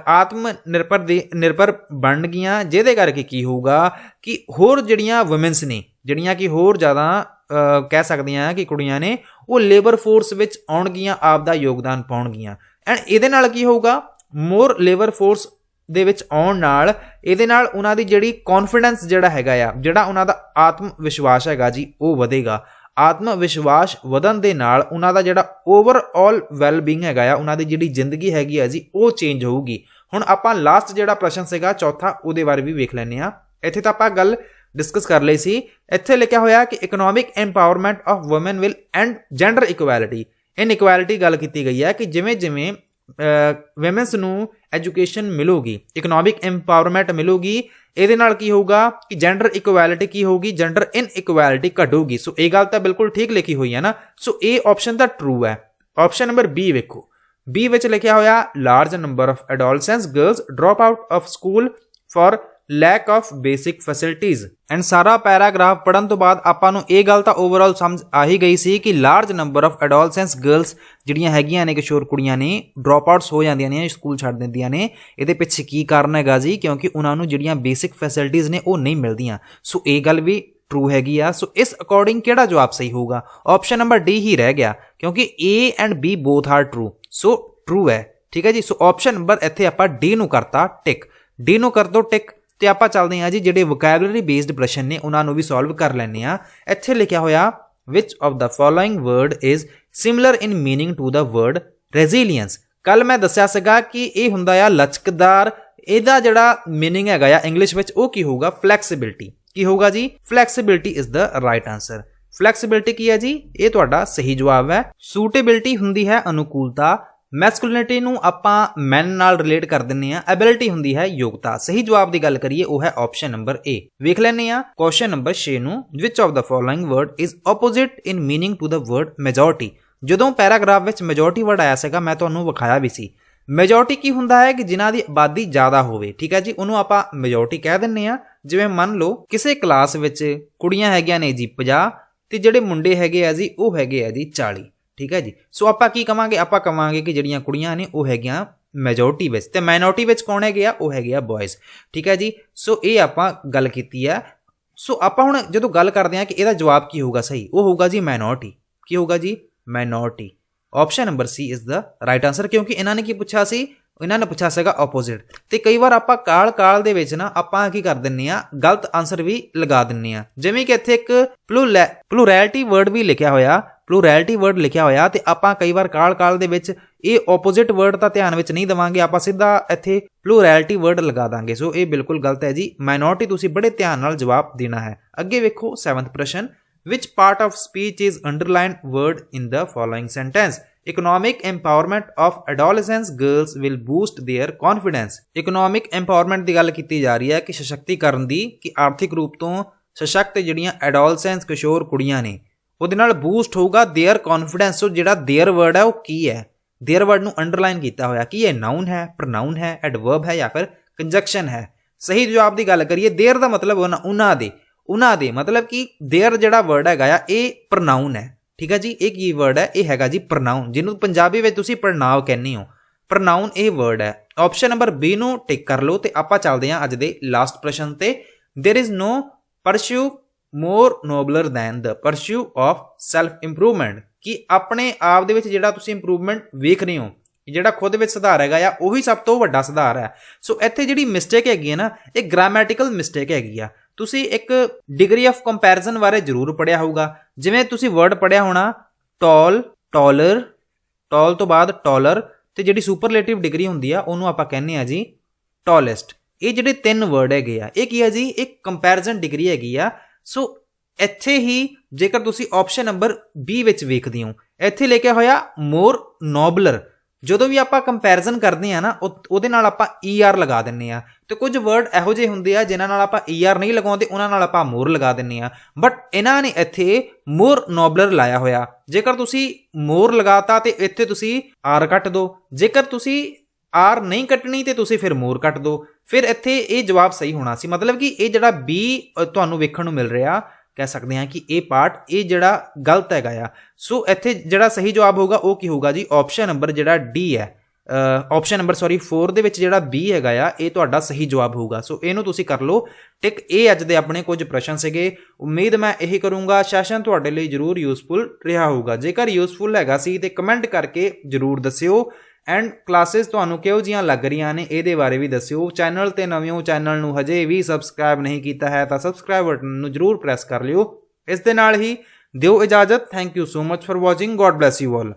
ਆਤਮ ਨਿਰਭਰ ਬਣਨਗੀਆਂ। ਜਿਹਦੇ ਕਰਕੇ ਕੀ ਹੋਊਗਾ ਕਿ ਹੋਰ ਜਿਹੜੀਆਂ ਵੂਮੈਨਸ ਨੇ, ਜਿਹੜੀਆਂ ਕਿ ਹੋਰ ਜ਼ਿਆਦਾ ਕਹਿ ਸਕਦੀਆਂ ਕਿ ਕੁੜੀਆਂ ਨੇ, ਉਹ ਲੇਬਰ ਫੋਰਸ ਵਿੱਚ ਆਉਣਗੀਆਂ, ਆਪ ਦਾ ਯੋਗਦਾਨ ਪਾਉਣਗੀਆਂ। ਐਂਡ ਇਹਦੇ ਨਾਲ ਕੀ ਹੋਊਗਾ? ਮੋਰ ਲੇਬਰ ਫੋਰਸ ਦੇ ਵਿੱਚ ਆਉਣ ਨਾਲ ਇਹਦੇ ਨਾਲ ਉਹਨਾਂ ਦੀ ਜਿਹੜੀ ਕੌਨਫੀਡੈਂਸ ਜਿਹੜਾ ਹੈਗਾ ਆ, ਜਿਹੜਾ ਉਹਨਾਂ ਦਾ ਆਤਮ ਵਿਸ਼ਵਾਸ ਹੈਗਾ ਜੀ ਉਹ ਵਧੇਗਾ। ਆਤਮ ਵਿਸ਼ਵਾਸ ਵਧਣ ਦੇ ਨਾਲ ਉਹਨਾਂ ਦਾ ਜਿਹੜਾ ਓਵਰਆਲ ਵੈਲਬੀਇੰਗ ਹੈਗਾ ਆ, ਉਹਨਾਂ ਦੀ ਜਿਹੜੀ ਜ਼ਿੰਦਗੀ ਹੈਗੀ ਆ ਜੀ ਉਹ ਚੇਂਜ ਹੋਊਗੀ। ਹੁਣ ਆਪਾਂ ਲਾਸਟ ਜਿਹੜਾ ਪ੍ਰਸ਼ਨ ਸੀਗਾ ਚੌਥਾ, ਉਹਦੇ ਬਾਰੇ ਵੀ ਵੇਖ ਲੈਂਦੇ ਹਾਂ। ਇੱਥੇ ਤਾਂ ਆਪਾਂ ਗੱਲ डिस्कस कर ਲਈ ਸੀ। ਇੱਥੇ ਲਿਖਿਆ ਹੋਇਆ ਕਿ economic empowerment of women will end gender equality. Inequality ਗੱਲ ਕੀਤੀ ਗਈ ਹੈ ਕਿ ਜਿਵੇਂ ਜਿਵੇਂ ਵੂਮਨਸ ਨੂੰ ਐਜੂਕੇਸ਼ਨ ਮਿਲੂਗੀ, ਇਕਨੋਮਿਕ ਐਮਪਾਵਰਮੈਂਟ ਮਿਲੂਗੀ, ਇਹਦੇ ਨਾਲ ਕੀ ਹੋਊਗਾ ਕਿ ਜੈਂਡਰ ਇਕੁਐਲਿਟੀ ਕੀ ਹੋਊਗੀ, ਜੈਂਡਰ ਇਨਇਕੁਐਲਿਟੀ ਘਟੂਗੀ। ਸੋ ਇਹ ਗੱਲ ਤਾਂ ਬਿਲਕੁਲ ਠੀਕ ਲਿਖੀ ਹੋਈ ਹੈ ਨਾ। ਸੋ ਇਹ ਆਪਸ਼ਨ ਤਾਂ ਟਰੂ ਹੈ। ਆਪਸ਼ਨ ਨੰਬਰ ਬੀ ਵੇਖੋ, ਬੀ ਵਿੱਚ ਲਿਖਿਆ ਹੋਇਆ large number of adolescence girls drop out of school for lack of basic facilities. And ਸਾਰਾ ਪੈਰਾਗ੍ਰਾਫ ਪੜ੍ਹਨ ਤੋਂ ਬਾਅਦ ਆਪਾਂ ਨੂੰ ਇਹ ਗੱਲ ਤਾਂ ਓਵਰਆਲ ਸਮਝ ਆ ਹੀ ਗਈ ਸੀ ਕਿ large number of adolescence girls ਜਿਹੜੀਆਂ ਹੈਗੀਆਂ ਨੇ, ਕਿਸ਼ੋਰ ਕੁੜੀਆਂ ਨੇ, ਡ੍ਰੌਪ ਆਊਟਸ ਹੋ ਜਾਂਦੀਆਂ ਨੇ, ਸਕੂਲ ਛੱਡ ਦਿੰਦੀਆਂ ਨੇ। ਇਹਦੇ ਪਿੱਛੇ ਕੀ ਕਾਰਨ ਹੈਗਾ ਜੀ? ਕਿਉਂਕਿ ਉਹਨਾਂ ਨੂੰ ਜਿਹੜੀਆਂ ਬੇਸਿਕ ਫੈਸਿਲਿਟੀਜ਼ ਨੇ ਉਹ ਨਹੀਂ ਮਿਲਦੀਆਂ। ਸੋ ਇਹ ਗੱਲ ਵੀ ਟਰੂ ਹੈਗੀ ਆ। ਸੋ ਇਸ ਅਕੋਰਡਿੰਗ ਕਿਹੜਾ ਜਵਾਬ ਸਹੀ ਹੋਊਗਾ? ਆਪਸ਼ਨ ਨੰਬਰ ਡੀ ਹੀ ਰਹਿ ਗਿਆ, ਕਿਉਂਕਿ A and B both are true. So true ਹੈ, ਠੀਕ ਹੈ ਜੀ। ਸੋ ਆਪਸ਼ਨ ਨੰਬਰ ਇੱਥੇ ਆਪਾਂ ਡੀ ਨੂੰ ਕਰਤਾ ਟਿਕ, ਡੀ ਨੂੰ ਕਰ ਦੋ ਟਿਕ। ਤੇ ਆਪਾਂ ਚੱਲਦੇ ਹਾਂ ਜੀ ਜਿਹੜੇ ਵੋਕੈਬਲਰੀ ਬੇਸਡ ਪ੍ਰਸ਼ਨ ਨੇ ਉਹਨਾਂ ਨੂੰ ਵੀ ਸੋਲਵ ਕਰ ਲੈਂਦੇ ਆ। ਇੱਥੇ ਲਿਖਿਆ ਹੋਇਆ which of the following word is similar in meaning to the word resilience. ਕੱਲ ਮੈਂ ਦੱਸਿਆ ਸੀਗਾ ਕਿ ਇਹ ਹੁੰਦਾ ਆ ਲਚਕਦਾਰ, ਇਹਦਾ ਜਿਹੜਾ ਮੀਨਿੰਗ ਹੈਗਾ ਆ ਇੰਗਲਿਸ਼ ਵਿੱਚ ਉਹ ਕੀ ਹੋਊਗਾ? ਫਲੈਕਸੀਬਿਲਿਟੀ। ਕੀ ਹੋਊਗਾ ਜੀ? Flexibility is the right answer. Flexibility ਕੀ ਹੈ ਜੀ? ਇਹ ਤੁਹਾਡਾ ਸਹੀ ਜਵਾਬ ਹੈ। ਸੂਟੇਬਿਲਿਟੀ ਹੁੰਦੀ ਹੈ ਅਨੁਕੂਲਤਾ, ਮੈਸਕੁਲਿਨਿਟੀ ਨੂੰ ਆਪਾਂ ਮੈਨ ਨਾਲ ਰਿਲੇਟ ਕਰ ਦਿੰਨੇ ਆ, ਐਬਿਲਿਟੀ ਹੁੰਦੀ ਹੈ ਯੋਗਤਾ। ਸਹੀ ਜਵਾਬ ਦੀ ਗੱਲ ਕਰੀਏ ਉਹ ਹੈ ਆਪਸ਼ਨ ਨੰਬਰ ਏ। ਵੇਖ ਲੈਂਦੇ ਆ ਕੁਐਸਚਨ ਨੰਬਰ 6 ਨੂੰ, which of the following word is opposite in meaning to the word majority. ਜਦੋਂ ਪੈਰਾਗ੍ਰਾਫ ਵਿੱਚ ਮੈਜੋਰਟੀ ਵਰਡ ਆਇਆ ਸੀਗਾ ਮੈਂ ਤੁਹਾਨੂੰ ਵਿਖਾਇਆ ਵੀ ਸੀ। ਮੈਜੋਰਟੀ ਕੀ ਹੁੰਦਾ ਹੈ ਕਿ ਜਿਨ੍ਹਾਂ ਦੀ ਆਬਾਦੀ ਜ਼ਿਆਦਾ ਹੋਵੇ, ਠੀਕ ਹੈ ਜੀ, ਉਹਨੂੰ ਆਪਾਂ ਮੈਜੋਰਟੀ ਕਹਿ ਦਿੰਨੇ ਆ। ਜਿਵੇਂ ਮੰਨ ਲਓ ਕਿਸੇ ਕਲਾਸ ਵਿੱਚ ਕੁੜੀਆਂ ਹੈਗੀਆਂ ਨੇ ਜੀ 50 ਤੇ ਜਿਹੜੇ ਮੁੰਡੇ ਹੈਗੇ ਆ ਜੀ ਉਹ ਹੈਗੇ ਆ ਜੀ 40, ਠੀਕ ਹੈ ਜੀ। ਸੋ ਆਪਾਂ ਕੀ ਕਵਾਂਗੇ? ਆਪਾਂ ਕਵਾਂਗੇ ਕਿ ਜਿਹੜੀਆਂ ਕੁੜੀਆਂ ਨੇ ਉਹ ਹੈਗੀਆਂ ਮੈਜੋਰਟੀ ਵਿੱਚ, ਤੇ ਮਾਈਨੋਰਟੀ ਵਿੱਚ ਕੌਣ ਹੈਗੇ ਆ? ਉਹ ਹੈਗੇ ਆ ਬॉयਜ਼, ਠੀਕ ਹੈ ਜੀ। ਸੋ ਇਹ ਆਪਾਂ ਗੱਲ ਕੀਤੀ ਆ। ਸੋ ਆਪਾਂ ਹੁਣ ਜਦੋਂ ਗੱਲ ਕਰਦੇ ਹਾਂ ਕਿ ਇਹਦਾ ਜਵਾਬ ਕੀ ਹੋਊਗਾ ਸਹੀ, ਉਹ ਹੋਊਗਾ ਜੀ ਮਾਈਨੋਰਟੀ। ਕੀ ਹੋਊਗਾ ਜੀ? Minority. Option number C is the right answer, ਕਿਉਂਕਿ ਇਹਨਾਂ ਨੇ ਕੀ ਪੁੱਛਿਆ ਸੀ? ਇਹਨਾਂ ਨੇ ਪੁੱਛਿਆ ਸੀਗਾ ਆਪੋਜ਼ਿਟ। ਤੇ ਕਈ ਵਾਰ ਆਪਾਂ ਕਾਲ ਦੇ ਵਿੱਚ ਨਾ ਆਪਾਂ ਕੀ ਕਰ ਦਿੰਨੇ ਆ, ਗਲਤ ਆਂਸਰ ਵੀ ਲਗਾ ਦਿੰਨੇ ਆ। ਜਿਵੇਂ ਕਿ ਇੱਥੇ ਇੱਕ ਪਲੂਰੈਲਿਟੀ ਵਰਡ ਵੀ ਲਿਖਿਆ ਹੋਇਆ, ਪਲੂਰੈਲਿਟੀ ਵਰਡ ਲਿਖਿਆ ਹੋਇਆ, ਤੇ ਆਪਾਂ ਕਈ ਵਾਰ ਕਾਲ ਦੇ ਵਿੱਚ ਇਹ ਆਪੋਜ਼ਿਟ ਵਰਡ ਤਾਂ ਧਿਆਨ ਵਿੱਚ ਨਹੀਂ ਦੇਵਾਂਗੇ, ਆਪਾਂ ਸਿੱਧਾ ਇੱਥੇ ਪਲੂਰੈਲਿਟੀ ਵਰਡ ਲਗਾ ਦਾਂਗੇ। ਸੋ ਇਹ ਬਿਲਕੁਲ ਗਲਤ ਹੈ ਜੀ। ਮਾਈਨੋਰਟੀ ਤੁਸੀਂ ਬੜੇ ਧਿਆਨ ਨਾਲ ਜਵਾਬ ਦੇਣਾ ਹੈ। ਅੱਗੇ ਵੇਖੋ 7th ਪ੍ਰਸ਼ਨ, which part of speech is underlined word in the following sentence? Economic empowerment of adolescent girls will boost their confidence। Economic empowerment ਦੀ ਗੱਲ ਕੀਤੀ ਜਾ ਰਹੀ ਹੈ ਕਿ ਸਸ਼ਕਤੀਕਰਨ ਦੀ, ਕਿ ਆਰਥਿਕ ਰੂਪ ਤੋਂ ਸਸ਼ਕਤ ਜਿਹੜੀਆਂ ਐਡੋਲਸੈਂਸ ਕਿਸ਼ੋਰ ਕੁੜੀਆਂ ਨੇ ਉਹਦੇ ਨਾਲ ਬੂਸਟ ਹੋਊਗਾ देयर confidence। ਸੋ ਜਿਹੜਾ देयर ਵਰਡ ਹੈ ਉਹ ਕੀ ਹੈ? देयर ਵਰਡ ਨੂੰ ਅੰਡਰਲਾਈਨ ਕੀਤਾ ਹੋਇਆ, ਕੀ ਇਹ ਨਾਊਨ ਹੈ, ਪ੍ਰੋਨਾਊਨ ਹੈ, ਐਡਵਰਬ ਹੈ ਜਾਂ ਫਿਰ ਕੰਜੰਕਸ਼ਨ ਹੈ? ਸਹੀ ਜਵਾਬ ਦੀ ਗੱਲ ਕਰੀਏ, देयर ਦਾ ਮਤਲਬ ਉਹਨਾਂ ਦੇ ਮਤਲਬ ਕਿ देयर ਜਿਹੜਾ ਵਰਡ ਹੈਗਾ ਆ ਇਹ ਪ੍ਰੋਨਾਊਨ ਹੈ, ਠੀਕ ਹੈ ਜੀ। ਇਹ ਕੀ ਵਰਡ ਹੈ? ਇਹ ਹੈਗਾ ਜੀ ਪ੍ਰੋਨਾਊਨ, ਜਿਹਨੂੰ ਪੰਜਾਬੀ ਵਿੱਚ ਤੁਸੀਂ ਪ੍ਰਣਾਵ ਕਹਿੰਦੇ ਹੋ। ਪ੍ਰੋਨਾਊਨ ਇਹ ਵਰਡ ਹੈ। ਆਪਸ਼ਨ ਨੰਬਰ ਬੀ ਨੂੰ ਟਿਕ ਕਰ ਲਓ। ਤੇ ਆਪਾਂ ਚੱਲਦੇ ਹਾਂ ਅੱਜ ਦੇ ਲਾਸਟ ਪ੍ਰਸ਼ਨ ਤੇ। There is no pursue more nobler than the pursue of self improvement. ਕਿ ਆਪਣੇ ਆਪ ਦੇ ਵਿੱਚ ਜਿਹੜਾ ਤੁਸੀਂ ਇੰਪਰੂਵਮੈਂਟ ਵੇਖ ਰਹੇ ਹੋ, ਜਿਹੜਾ ਖੁਦ ਵਿੱਚ ਸੁਧਾਰ ਹੈਗਾ ਆ, ਉਹੀ ਸਭ ਤੋਂ ਵੱਡਾ ਸੁਧਾਰ ਹੈ। ਸੋ ਇੱਥੇ ਜਿਹੜੀ ਮਿਸਟੇਕ ਹੈਗੀ ਹੈ ਨਾ, ਇਹ ਗ੍ਰਾਮੈਟੀਕਲ ਮਿਸਟੇਕ ਹੈਗੀ ਆ। ਤੁਸੀਂ ਇੱਕ ਡਿਗਰੀ ਆਫ ਕੰਪੈਰੀਜ਼ਨ ਬਾਰੇ ਜ਼ਰੂਰ ਪੜ੍ਹਿਆ ਹੋਊਗਾ। ਜਿਵੇਂ ਤੁਸੀਂ ਵਰਡ ਪੜ੍ਹਿਆ ਹੋਣਾ ਟੌਲ, ਟੌਲਰ, ਟੌਲ ਤੋਂ ਬਾਅਦ ਟੌਲਰ, ਤੇ ਜਿਹੜੀ ਸੁਪਰਲੇਟਿਵ ਡਿਗਰੀ ਹੁੰਦੀ ਆ ਉਹਨੂੰ ਆਪਾਂ ਕਹਿੰਦੇ ਆ ਜੀ ਟੌਲੈਸਟ। ਇਹ ਜਿਹੜੇ 3 ਵਰਡ ਹੈਗੇ ਆ ਇਹ ਕੀ ਆ ਜੀ? ਇੱਕ ਕੰਪੈਰੀਜ਼ਨ ਡਿਗਰੀ ਹੈਗੀ ਆ। ਸੋ ਇੱਥੇ ਹੀ ਜੇਕਰ ਤੁਸੀਂ ਆਪਸ਼ਨ ਨੰਬਰ ਬੀ ਵਿੱਚ ਵੇਖਦੇ ਹੋ, ਇੱਥੇ ਲਿਖਿਆ ਹੋਇਆ ਮੋਰ ਨੋਬਲਰ। ਜਦੋਂ ਵੀ ਆਪਾਂ ਕੰਪੈਰੀਜ਼ਨ ਕਰਦੇ ਆ ਨਾ ਉਹਦੇ ਨਾਲ ਆਪਾਂ ER ਲਗਾ ਦਿੰਨੇ ਆ। ਤੇ ਕੁਝ ਵਰਡ ਇਹੋ ਜਿਹੇ ਹੁੰਦੇ ਆ ਜਿਨ੍ਹਾਂ ਨਾਲ ਆਪਾਂ ER ਨਹੀਂ ਲਗਾਉਂਦੇ, ਉਹਨਾਂ ਨਾਲ ਆਪਾਂ ਮੋਰ ਲਗਾ ਦਿੰਨੇ ਆ। ਬਟ ਇਹਨਾਂ ਨੇ ਇੱਥੇ ਮੋਰ ਨੋਬਲਰ ਲਾਇਆ ਹੋਇਆ। ਜੇਕਰ ਤੁਸੀਂ ਮੋਰ ਲਗਾਤਾ ਤੇ ਇੱਥੇ ਤੁਸੀਂ R ਕੱਟ ਦਿਓ, ਜੇਕਰ ਤੁਸੀਂ R ਨਹੀਂ ਕੱਟਣੀ ਤੇ ਤੁਸੀਂ ਫਿਰ ਮੋਰ ਕੱਟ ਦਿਓ। ਫਿਰ ਇੱਥੇ ਇਹ ਜਵਾਬ ਸਹੀ ਹੋਣਾ ਸੀ। ਮਤਲਬ ਕਿ ਇਹ ਜਿਹੜਾ B ਤੁਹਾਨੂੰ ਵੇਖਣ ਨੂੰ ਮਿਲ ਰਿਹਾ, ਕਹਿ ਸਕਦੇ ਹਾਂ ਕਿ ਇਹ ਪਾਰਟ ਇਹ ਜਿਹੜਾ ਗਲਤ ਹੈਗਾ ਆ। ਸੋ ਇੱਥੇ ਜਿਹੜਾ ਸਹੀ ਜਵਾਬ ਹੋਊਗਾ ਉਹ ਕੀ ਹੋਊਗਾ ਜੀ? ਆਪਸ਼ਨ ਨੰਬਰ ਜਿਹੜਾ D ਹੈ, ਆਪਸ਼ਨ ਨੰਬਰ 4 ਦੇ ਵਿੱਚ ਜਿਹੜਾ B ਹੈਗਾ ਆ ਇਹ ਤੁਹਾਡਾ ਸਹੀ ਜਵਾਬ ਹੋਊਗਾ। ਸੋ ਇਹਨੂੰ ਤੁਸੀਂ ਕਰ ਲਓ ਟਿਕ। ਇਹ ਅੱਜ ਦੇ ਆਪਣੇ ਕੁਝ ਪ੍ਰਸ਼ਨ ਸੀਗੇ। ਉਮੀਦ ਮੈਂ ਇਹੀ ਕਰੂੰਗਾ ਸੈਸ਼ਨ ਤੁਹਾਡੇ ਲਈ ਜ਼ਰੂਰ ਯੂਸਫੁਲ ਰਿਹਾ ਹੋਊਗਾ। ਜੇਕਰ ਯੂਸਫੁਲ ਹੈਗਾ ਸੀ ਤੇ ਕਮੈਂਟ ਕਰਕੇ ਜ਼ਰੂਰ ਦੱਸਿਓ। ਐਂਡ ਕਲਾਸਿਸ ਤੁਹਾਨੂੰ ਕਿਹੋ ਜਿਹੀਆਂ ਲੱਗ ਰਹੀਆਂ ਨੇ ਇਹਦੇ ਬਾਰੇ ਵੀ ਦੱਸਿਓ। ਚੈਨਲ ਤੇ ਨਵੇਂ ਹੋ, ਚੈਨਲ ਨੂੰ ਹਜੇ ਵੀ ਸਬਸਕ੍ਰਾਈਬ ਨਹੀਂ ਕੀਤਾ ਹੈ ਤਾਂ ਸਬਸਕ੍ਰਾਈਬ ਬਟਨ ਨੂੰ ਜ਼ਰੂਰ ਪ੍ਰੈਸ ਕਰ ਲਿਓ। ਇਸ ਦੇ ਨਾਲ ਹੀ ਦਿਓ ਇਜਾਜ਼ਤ। Thank you so much for watching. God bless you all.